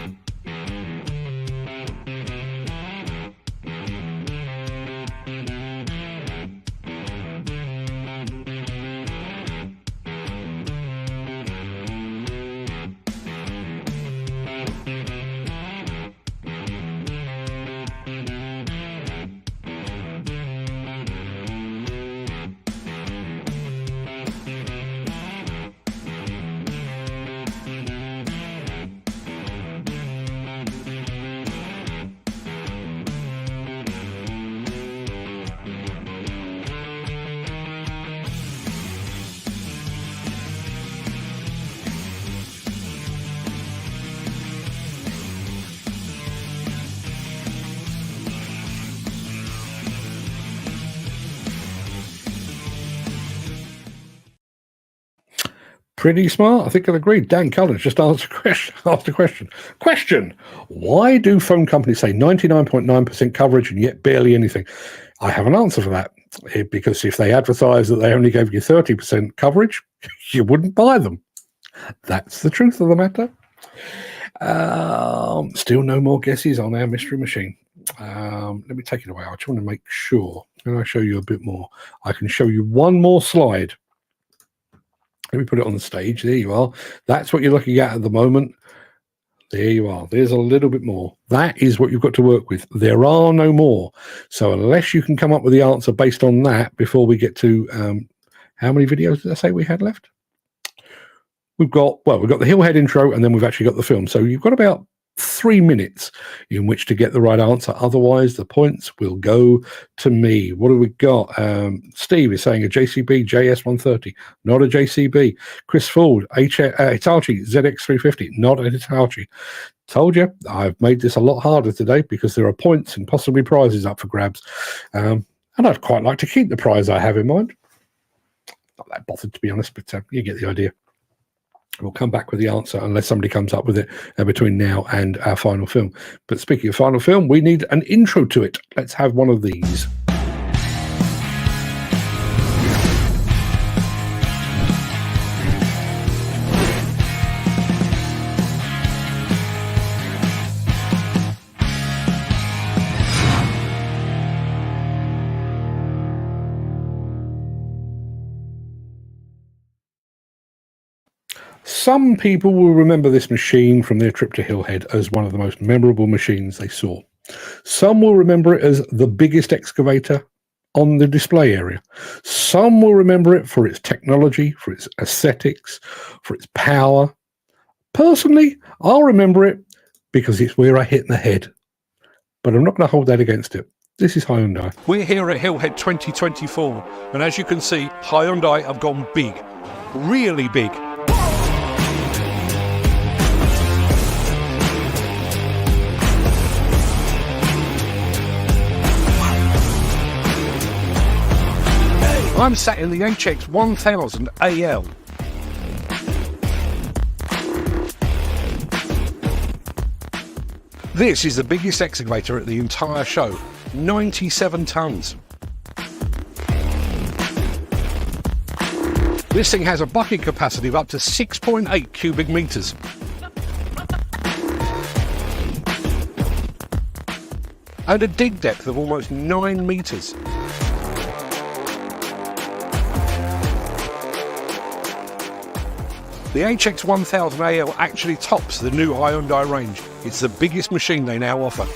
B: Pretty smart. I think I'll agree. Dan Cullen's just asked a question. Question: why do phone companies say 99.9% coverage and yet barely anything? I have an answer for that. Because if they advertise that they only gave you 30% coverage, you wouldn't buy them. That's the truth of the matter. Still no more guesses on our Mystery Machine. Let me take it away. I just want to make sure. Can I show you a bit more? I can show you one more slide. Let me put it on the stage. There you are. That's what you're looking at the moment. There you are. There's a little bit more. That is what you've got to work with. There are no more. So unless you can come up with the answer based on that before we get to how many videos did I say we had left? We've got the Hillhead intro, and then we've actually got the film. So you've got about 3 minutes in which to get the right answer. Otherwise, the points will go to me. What have we got? Steve is saying a JCB JS130, not a JCB. Chris Ford, Hitachi ZX350, not a Hitachi. Told you, I've made this a lot harder today because there are points and possibly prizes up for grabs. And I'd quite like to keep the prize I have in mind. Not that bothered, to be honest, but you get the idea. We'll come back with the answer unless somebody comes up with it between now and our final film. But speaking of final film, we need an intro to it. Let's have one of these. Some people will remember this machine from their trip to Hillhead as one of the most memorable machines they saw. Some will remember it as the biggest excavator on the display area. Some will remember it for its technology, for its aesthetics, for its power. Personally, I'll remember it because it's where I hit in the head. But I'm not going to hold that against it. This is Hyundai.
F: We're here at Hillhead 2024, and as you can see, Hyundai have gone big, really big. I'm sat in the HX 1000 AL. This is the biggest excavator at the entire show, 97 tons. This thing has a bucket capacity of up to 6.8 cubic meters. And a dig depth of almost 9 meters. The HX1000AL actually tops the new Hyundai range. It's the biggest machine they now offer.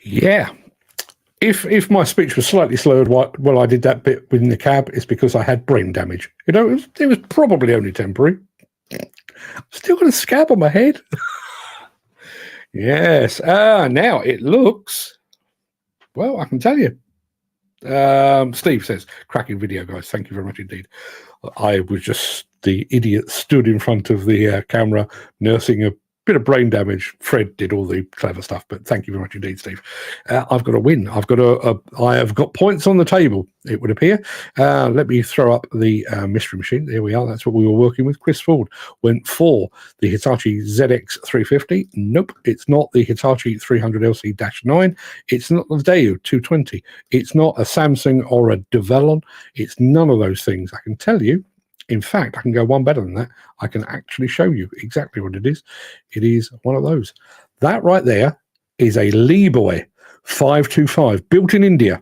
B: Yeah. If my speech was slightly slurred while I did that bit within the cab, it's because I had brain damage. You know, it was probably only temporary. Still got a scab on my head. Yes. Now it looks, well, I can tell you. Steve says, cracking video, guys. Thank you very much indeed. I was just the idiot stood in front of the camera nursing a bit of brain damage. Fred did all the clever stuff, but thank you very much indeed, Steve. I've got a win. I have got points on the table, it would appear. Let me throw up the mystery machine. There we are. That's what we were working with. Chris Ford went for the Hitachi ZX 350. Nope, it's not the Hitachi 300LC-9. It's not the Daewoo 220. It's not a Samsung or a Devellon. It's none of those things. I can tell you. In fact, I can go one better than that. I can actually show you exactly what it is. It is one of those. That right there is a Lee Boy 525 built in India.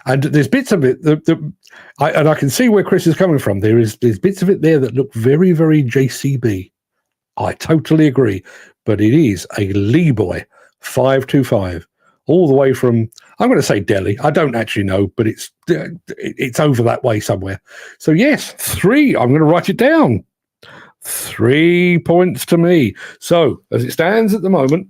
B: And there's bits of it I can see where Chris is coming from. There's bits of it there that look very, very JCB. I totally agree. But it is a Lee Boy 525. All the way from, I'm going to say Delhi. I don't actually know, but it's over that way somewhere. So yes, 3. I'm going to write it down. 3 points to me. So as it stands at the moment,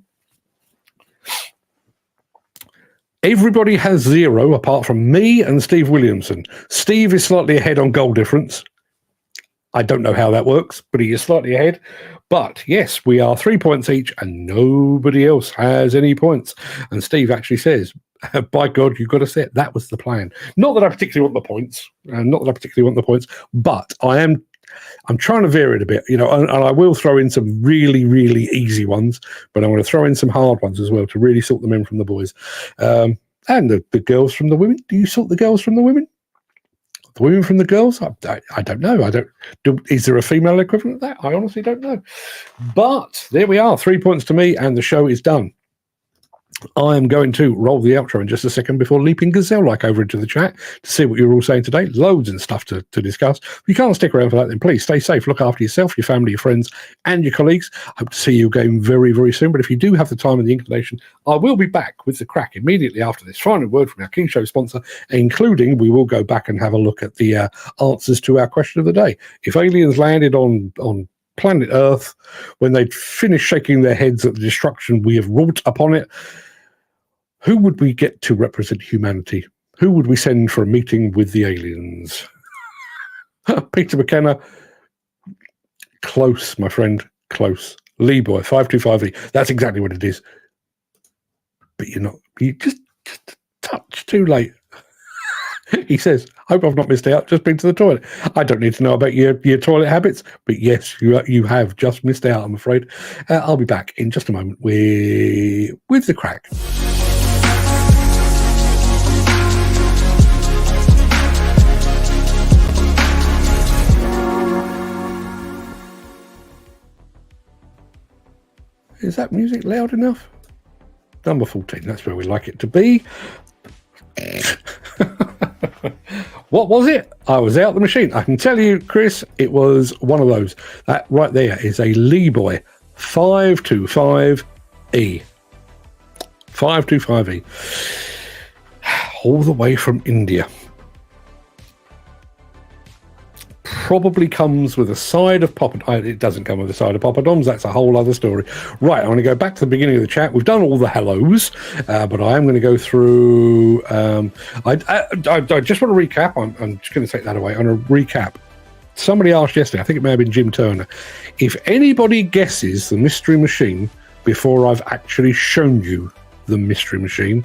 B: everybody has 0 apart from me and Steve Williamson. Steve is slightly ahead on goal difference. I don't know how that works, but he is slightly ahead. But yes, we are 3 points each and nobody else has any points. And Steve actually says, by God, you've got to set. That was the plan. Not that I particularly want the points, but I'm trying to vary it a bit, you know, and I will throw in some really, really easy ones, but I want to throw in some hard ones as well to really sort them in from the boys. And the girls from the women. Do you sort the girls from the women? The women from the girls? I don't know. Is there a female equivalent of that? I honestly don't know. But there we are. 3 points to me, and the show is done. I am going to roll the outro in just a second before leaping gazelle-like over into the chat to see what you're all saying today. Loads and stuff to discuss. If you can't stick around for that, then please stay safe. Look after yourself, your family, your friends, and your colleagues. Hope to see you again very, very soon. But if you do have the time and the inclination, I will be back with the Craic immediately after this final word from our King Show sponsor, including we will go back and have a look at the answers to our question of the day. If aliens landed on planet Earth, when they'd finished shaking their heads at the destruction we have wrought upon it, who would we get to represent humanity? Who would we send for a meeting with the aliens? Peter McKenna. Close, my friend. Close. Lee Boy, 525E. That's exactly what it is. But you just a touch too late. He says, hope I've not missed out, just been to the toilet. I don't need to know about your toilet habits, but yes, you have just missed out, I'm afraid. I'll be back in just a moment with the Craic. Is that music loud enough? Number 14, that's where we like it to be. What was it? I was out the machine. I can tell you, Chris, it was one of those. That right there is a Lee Boy 525E. 525E. All the way from India. Probably comes with a side of poppadoms. It doesn't come with a side of poppadoms. That's a whole other story. Right, I'm going to go back to the beginning of the chat. We've done all the hellos, but I am going to go through. I just want to recap. I'm just going to take that away. I'm going to recap. Somebody asked yesterday, I think it may have been Jim Turner, if anybody guesses the mystery machine before I've actually shown you the mystery machine,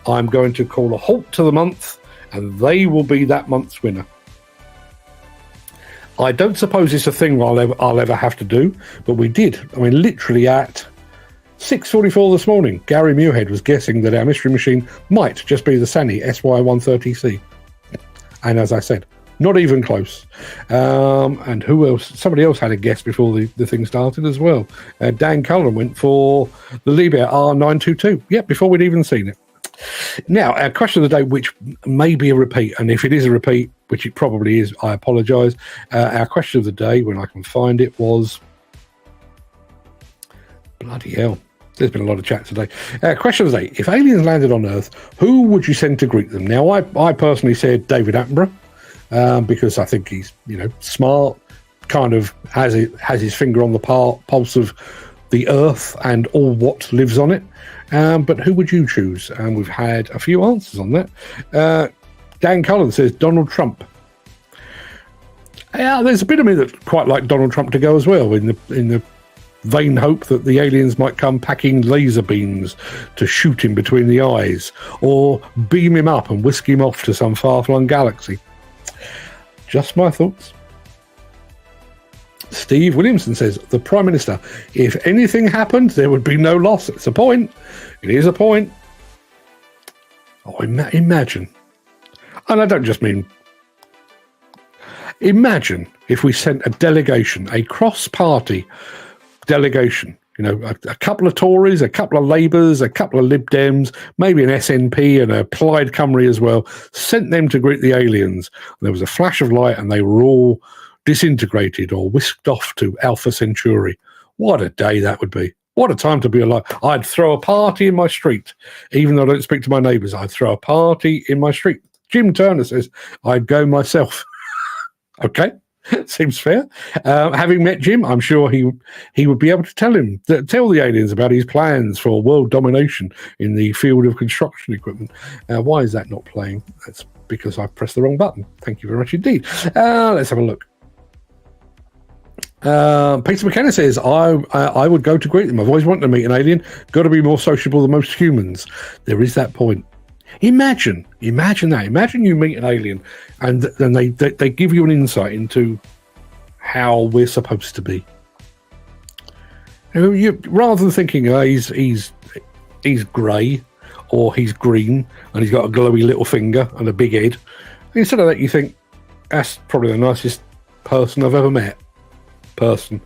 B: I'm going to call a halt to the month, and they will be that month's winner. I don't suppose it's a thing I'll ever have to do, but we did. I mean, literally at 6:44 this morning, Gary Muirhead was guessing that our mystery machine might just be the Sany SY130C. And as I said, Not even close. And who else? Somebody else had a guess before the thing started as well. Dan Cullen went for the Liebherr R922. Yep, before we'd even seen it. Now, our question of the day, which may be a repeat, and if it is a repeat, which it probably is, I apologise. Our question of the day, when I can find it, was... Bloody hell. There's been a lot of chat today. Question of the day. If aliens landed on Earth, who would you send to greet them? Now, I personally said David Attenborough, because I think he's, smart, kind of has his finger on the pulse of the Earth and all what lives on it. But who would you choose? And we've had a few answers on that. Dan Cullen says Donald Trump. Yeah, there's a bit of me that quite like Donald Trump to go as well, in the vain hope that the aliens might come packing laser beams to shoot him between the eyes, or beam him up and whisk him off to some far-flung galaxy. Just my thoughts. Steve Williamson says, the Prime Minister, if anything happened, there would be no loss. It's a point. It is a point. Oh, imagine. And I don't just mean... Imagine if we sent a delegation, a cross-party delegation, a couple of Tories, a couple of Labours, a couple of Lib Dems, maybe an SNP and a Plaid Cymru as well, sent them to greet the aliens. And there was a flash of light and they were all disintegrated or whisked off to Alpha Centauri. What a day that would be. What a time to be alive. I'd throw a party in my street. Even though I don't speak to my neighbours, I'd throw a party in my street. Jim Turner says, I'd go myself. Okay. Seems fair. Having met Jim, I'm sure he would be able to tell the aliens about his plans for world domination in the field of construction equipment. Why is that not playing? That's because I pressed the wrong button. Thank you very much indeed. Let's have a look. Peter McKenna says, I would go to greet them. I've always wanted to meet an alien. Got to be more sociable than most humans. There is that point. Imagine that. Imagine you meet an alien and then they give you an insight into how we're supposed to be. Rather than thinking he's grey or he's green and he's got a glowy little finger and a big head, instead of that you think, that's probably the nicest person I've ever met. Wouldn't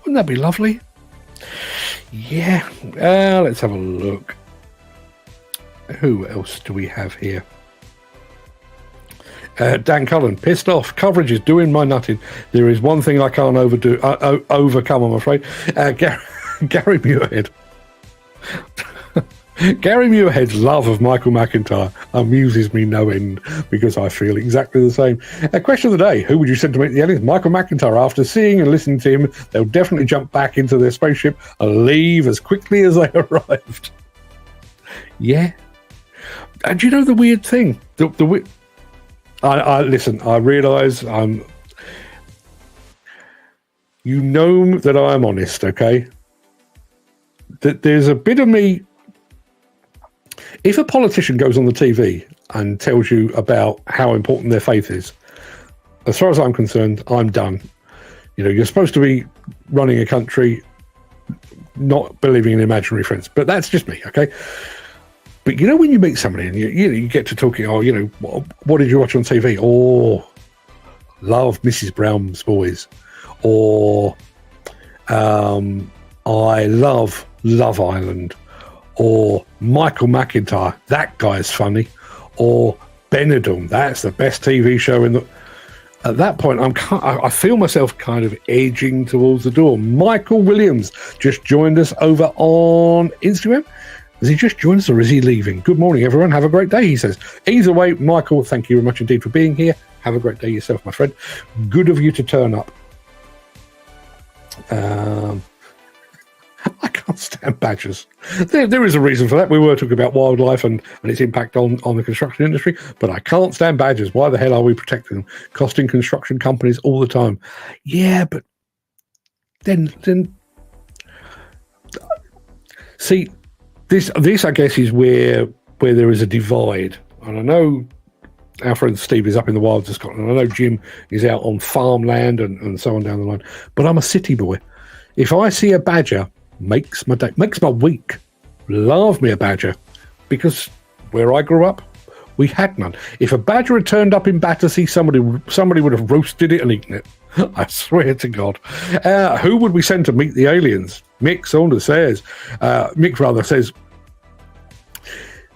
B: that be lovely? Yeah. Let's have a look. Who else do we have here? Dan Cullen, pissed off. Coverage is doing my nutting. There is one thing I can't overcome, I'm afraid. Gary Muirhead. Gary Muirhead's love of Michael McIntyre amuses me no end because I feel exactly the same. Question of the day, who would you send to meet the aliens? Michael McIntyre. After seeing and listening to him, they'll definitely jump back into their spaceship and leave as quickly as they arrived. Yeah. And you know the weird thing? I listen, I realise you know that I'm honest, okay? That there's a bit of me. If a politician goes on the TV and tells you about how important their faith is, as far as I'm concerned, I'm done. You're supposed to be running a country, not believing in imaginary friends. But that's just me, okay? But when you meet somebody and you get to talking, what did you watch on TV? Or love Mrs. Brown's Boys, or I love Love Island, or Michael McIntyre, that guy's funny, or Benidorm, that's the best TV show in the. At that point, I feel myself kind of edging towards the door. Michael Williams just joined us over on Instagram. Has he just joined us or is he leaving? Good morning, everyone. Have a great day, he says. Either way, Michael, thank you very much indeed for being here. Have a great day yourself, my friend. Good of you to turn up. I can't stand badgers. There is a reason for that. We were talking about wildlife and its impact on the construction industry, but I can't stand badgers. Why the hell are we protecting them? Costing construction companies all the time. Yeah, but then see, this I guess is where there is a divide. And I know our friend Steve is up in the wilds of Scotland. I know Jim is out on farmland and so on down the line. But I'm a city boy. If I see a badger, makes my day, makes my week. Love me a badger, because where I grew up, We had none. If a badger had turned up in Battersea, somebody would have roasted it and eaten it. I swear to God. Who would we send to meet the aliens? Mick Saunders says. Mick says,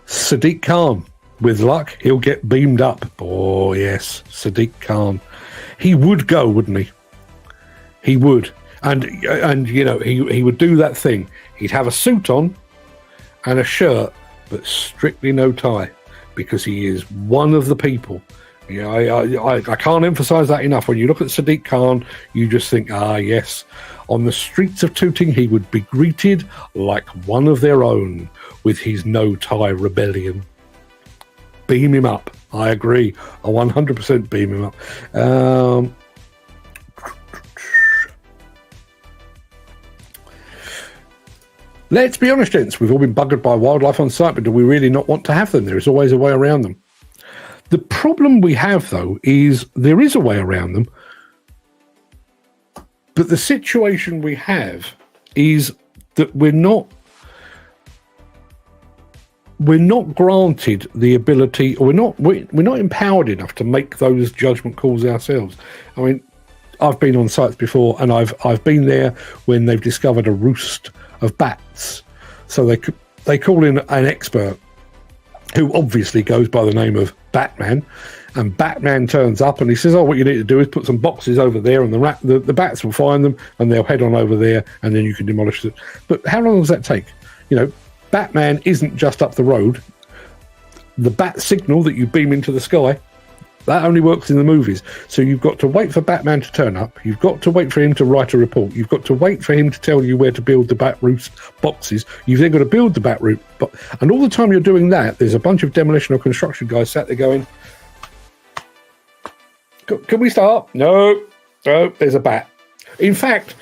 B: Sadiq Khan. With luck, he'll get beamed up. Oh, yes, Sadiq Khan. He would go, wouldn't he? He would. And you know, he would do that thing. He'd have a suit on and a shirt, but strictly no tie, because he is one of the people. You know, I can't emphasize that enough. When you look at Sadiq Khan, you just think, yes, on the streets of Tooting, he would be greeted like one of their own with his no-tie rebellion. Beam him up. I agree. I 100% beam him up. Let's be honest, gents. We've all been buggered by wildlife on site, but do we really not want to have them? There is always a way around them. The problem we have, though, is there is a way around them, but the situation we have is that we're not granted the ability, or we're not empowered enough to make those judgment calls ourselves. I mean, I've been on sites before, and I've been there when they've discovered a roost of bats. So they call in an expert who obviously goes by the name of Batman, and Batman turns up and he says, what you need to do is put some boxes over there, and the bats will find them and they'll head on over there, and then you can demolish it. But how long does that take? You know, Batman isn't just up the road. The bat signal that you beam into the sky, that only works in the movies. So you've got to wait for Batman to turn up. You've got to wait for him to write a report. You've got to wait for him to tell you where to build the bat roost boxes. You've then got to build the bat root. And all the time you're doing that, there's a bunch of demolition or construction guys sat there going, can we start? No, there's a bat. In fact,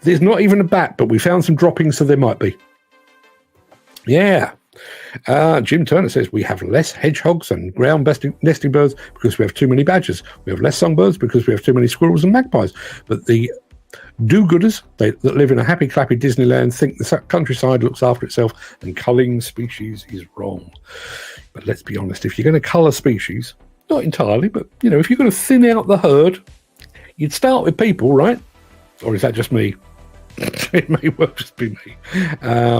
B: there's not even a bat, but we found some droppings, so there might be. Yeah. Jim Turner says we have less hedgehogs and ground nesting birds because we have too many badgers. We have less songbirds because we have too many squirrels and magpies. But the do-gooders that live in a happy, clappy Disneyland think the countryside looks after itself, and culling species is wrong. But let's be honest, if you're going to cull a species, not entirely, but, you know, if you're going to thin out the herd, you'd start with people, right? Or is that just me? It may well just be me.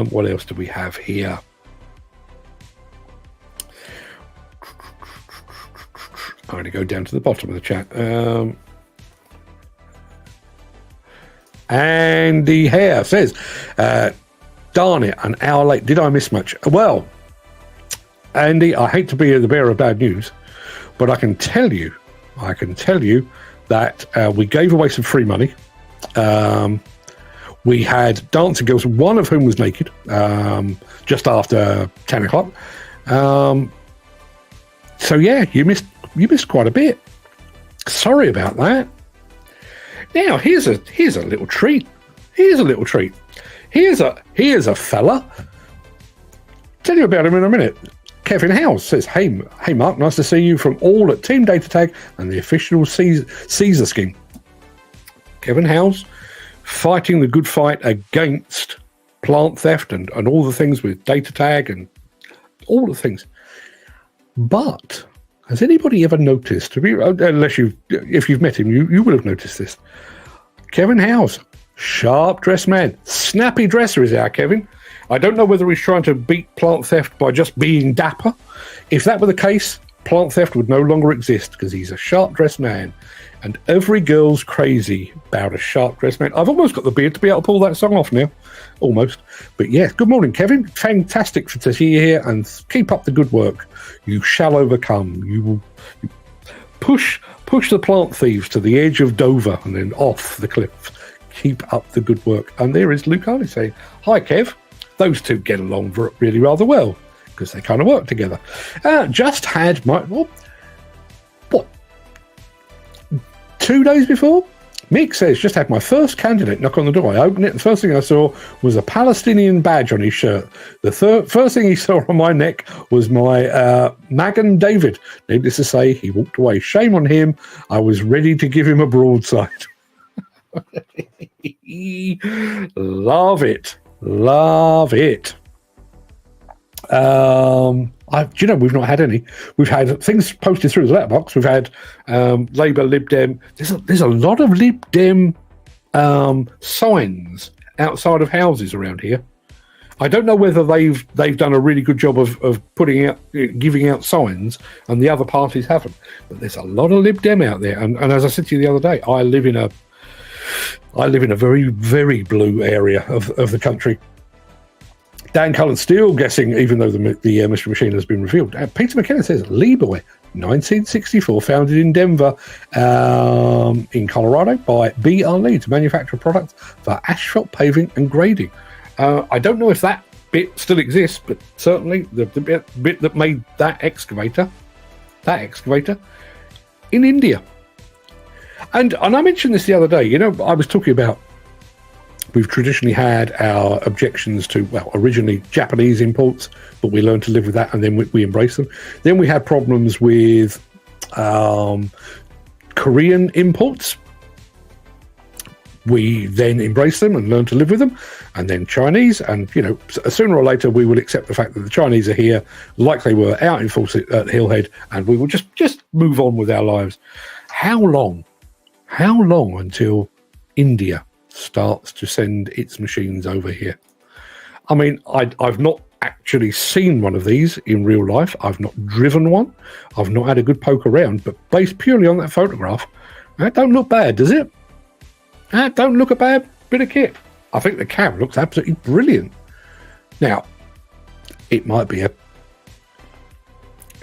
B: What else do we have here? I'm going to go down to the bottom of the chat. Andy Hare says, darn it, an hour late. Did I miss much? Well, Andy, I hate to be the bearer of bad news, but I can tell you that we gave away some free money. We had dancing girls, one of whom was naked, just after 10 o'clock. So yeah, you missed quite a bit. Sorry about that. Now here's a little treat. Here's a fella. Tell you about him in a minute. Kevin Howes says, hey Mark, nice to see you from all at Team Data Tag and the official Caesar scheme. Kevin Howes fighting the good fight against plant theft and all the things with data tag and all the things. But has anybody ever noticed, if you've met him, you will have noticed this. Kevin Howes, sharp dressed man, snappy dresser is our Kevin. I don't know whether he's trying to beat plant theft by just being dapper. If that were the case, plant theft would no longer exist, because he's a sharp dressed man. And every girl's crazy about a sharp-dressed man. I've almost got the beard to be able to pull that song off now. Almost. But yes, good morning, Kevin. Fantastic to see you here, and keep up the good work. You shall overcome. You will push the plant thieves to the edge of Dover and then off the cliff. Keep up the good work. And there is Luke Harley saying, hi, Kev. Those two get along really rather well, because they kind of work together. Just had my... What? 2 days before, Mick says, just had my first candidate knock on the door. I opened it, and the first thing I saw was a Palestinian badge on his shirt. The first thing he saw on my neck was my Magan David. Needless to say, he walked away. Shame on him. I was ready to give him a broadside. Love it. We've not had any. We've had things posted through the letterbox. We've had Labour, Lib Dem. There's a lot of Lib Dem signs outside of houses around here. I don't know whether they've done a really good job of giving out signs, and the other parties haven't. But there's a lot of Lib Dem out there, and as I said to you the other day, I live in a very, very blue area of the country. Dan Cullen's still guessing, even though the Mystery Machine has been revealed. Peter McKenna says Liebherr, 1964, founded in Denver, in Colorado, by B.R. Lee to manufacture products for asphalt paving and grading. I don't know if that bit still exists, but certainly the bit that made that excavator in India. And I mentioned this the other day. I was talking about we've traditionally had our objections to, originally Japanese imports, but we learned to live with that, and then we embraced them. Then we had problems with Korean imports. We then embraced them and learned to live with them, and then Chinese, and sooner or later we will accept the fact that the Chinese are here, like they were out in force at Hillhead, and we will just move on with our lives. How long until India starts to send its machines over here? I mean, I've not actually seen one of these in real life. I've not driven one. I've not had a good poke around, but based purely on that photograph, that don't look bad, does it? That don't look a bad bit of kit. I think the cab looks absolutely brilliant. Now, it might be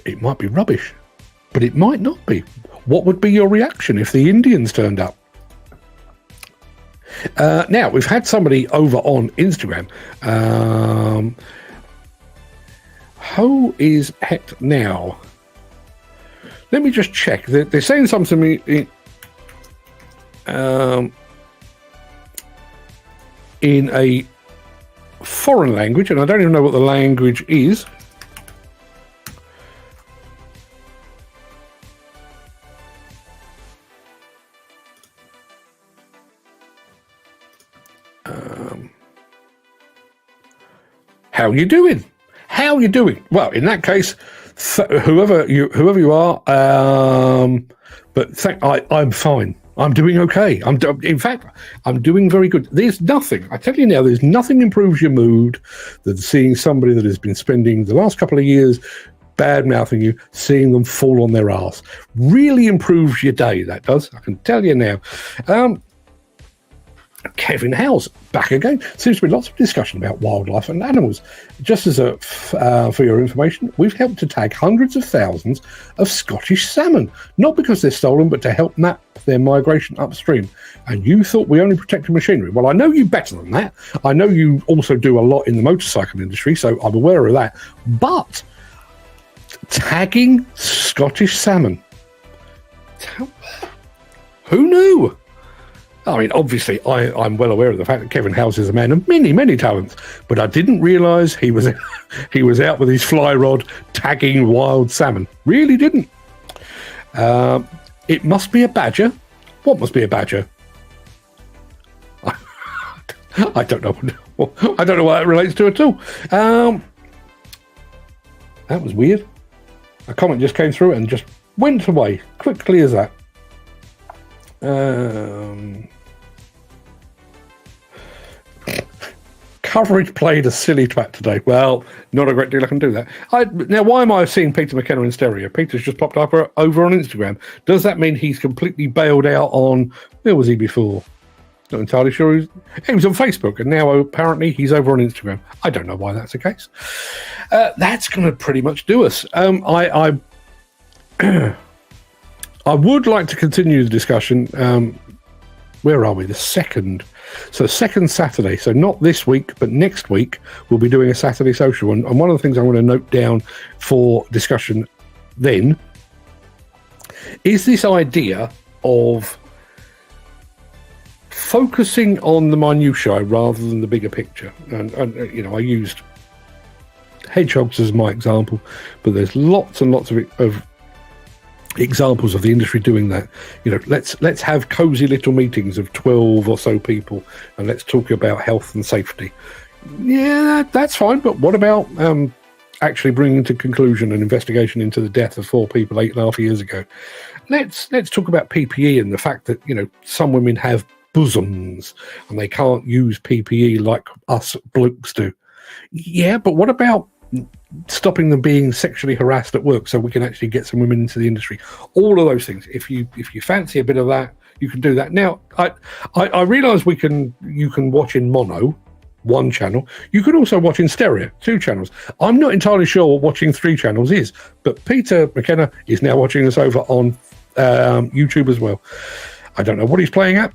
B: rubbish, but it might not be. What would be your reaction if the Indians turned up? Now, we've had somebody over on Instagram. Who is het now? Let me just check. They're saying something to me in a foreign language, and I don't even know what the language is. How you doing? How you doing? Well, in that case, whoever you are, but I'm fine. I'm doing okay. In fact, I'm doing very good. There's nothing, I tell you now, there's nothing improves your mood than seeing somebody that has been spending the last couple of years bad-mouthing you, seeing them fall on their arse. Really improves your day, that does. I can tell you now. Kevin Howes, back again. Seems to be lots of discussion about wildlife and animals. Just as for your information, we've helped to tag hundreds of thousands of Scottish salmon, not because they're stolen, but to help map their migration upstream. And you thought we only protected machinery. Well, I know you better than that. I know you also do a lot in the motorcycle industry, so I'm aware of that. But tagging Scottish salmon, who knew? I mean, obviously, I'm well aware of the fact that Kevin Howes is a man of many, many talents, but I didn't realise he was out with his fly rod tagging wild salmon. Really didn't. It must be a badger. What must be a badger? I don't know. I don't know what that relates to at all. That was weird. A comment just came through and just went away quickly as that. Coverage played a silly twat today. Well, not a great deal I can do that. Now, why am I seeing Peter McKenna in stereo? Peter's just popped up over on Instagram. Does that mean he's completely bailed out on... Where was he before? Not entirely sure. He was on Facebook, and now apparently he's over on Instagram. I don't know why that's the case. That's going to pretty much do us. I would like to continue the discussion. Where are we? The second. So second Saturday. So not this week, but next week, we'll be doing a Saturday social. And one of the things I want to note down for discussion then is this idea of focusing on the minutiae rather than the bigger picture. And I used Hedgehogs as my example, but there's lots and lots of examples of the industry doing that. Let's have cozy little meetings of 12 or so people and let's talk about health and safety. Yeah, that's fine, but what about actually bringing to conclusion an investigation into the death of 4 people 8.5 years ago. Let's talk about PPE and the fact that, you know, some women have bosoms and they can't use PPE like us blokes do. Yeah, but what about stopping them being sexually harassed at work so we can actually get some women into the industry? All of those things. If you fancy a bit of that, you can do that. Now, I realise you can watch in mono, 1 channel. You can also watch in stereo, 2 channels. I'm not entirely sure what watching 3 channels is, but Peter McKenna is now watching us over on YouTube as well. I don't know what he's playing at.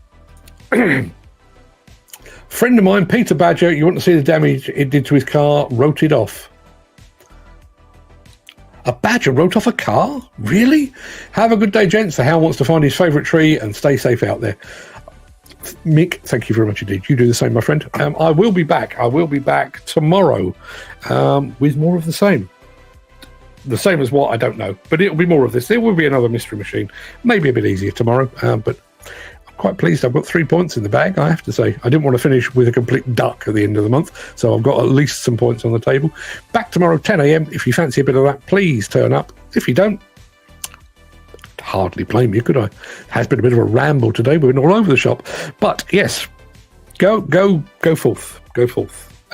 B: Friend of mine, Peter Badger, you want to see the damage it did to his car, wrote it off. A badger wrote off a car? Really? Have a good day, gents. The Hound wants to find his favourite tree and stay safe out there. Mick, thank you very much indeed. You do the same, my friend. I will be back. I will be back tomorrow with more of the same. The same as what? I don't know. But it'll be more of this. There will be another Mystery Machine. Maybe a bit easier tomorrow. But I'm quite pleased. I've got 3 points in the bag, I have to say. I didn't want to finish with a complete duck at the end of the month. So I've got at least some points on the table. Back tomorrow, 10 a.m. If you fancy a bit of that, please turn up. If you don't, hardly blame you, could I? Has been a bit of a ramble today. We've been all over the shop. But yes, go forth. Go forth.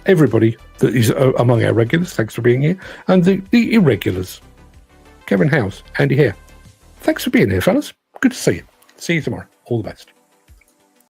B: Everybody that is among our regulars, thanks for being here. And the irregulars, Kevin House, Andy Hare. Thanks for being here, fellas. Good to see you. See you tomorrow. All the best.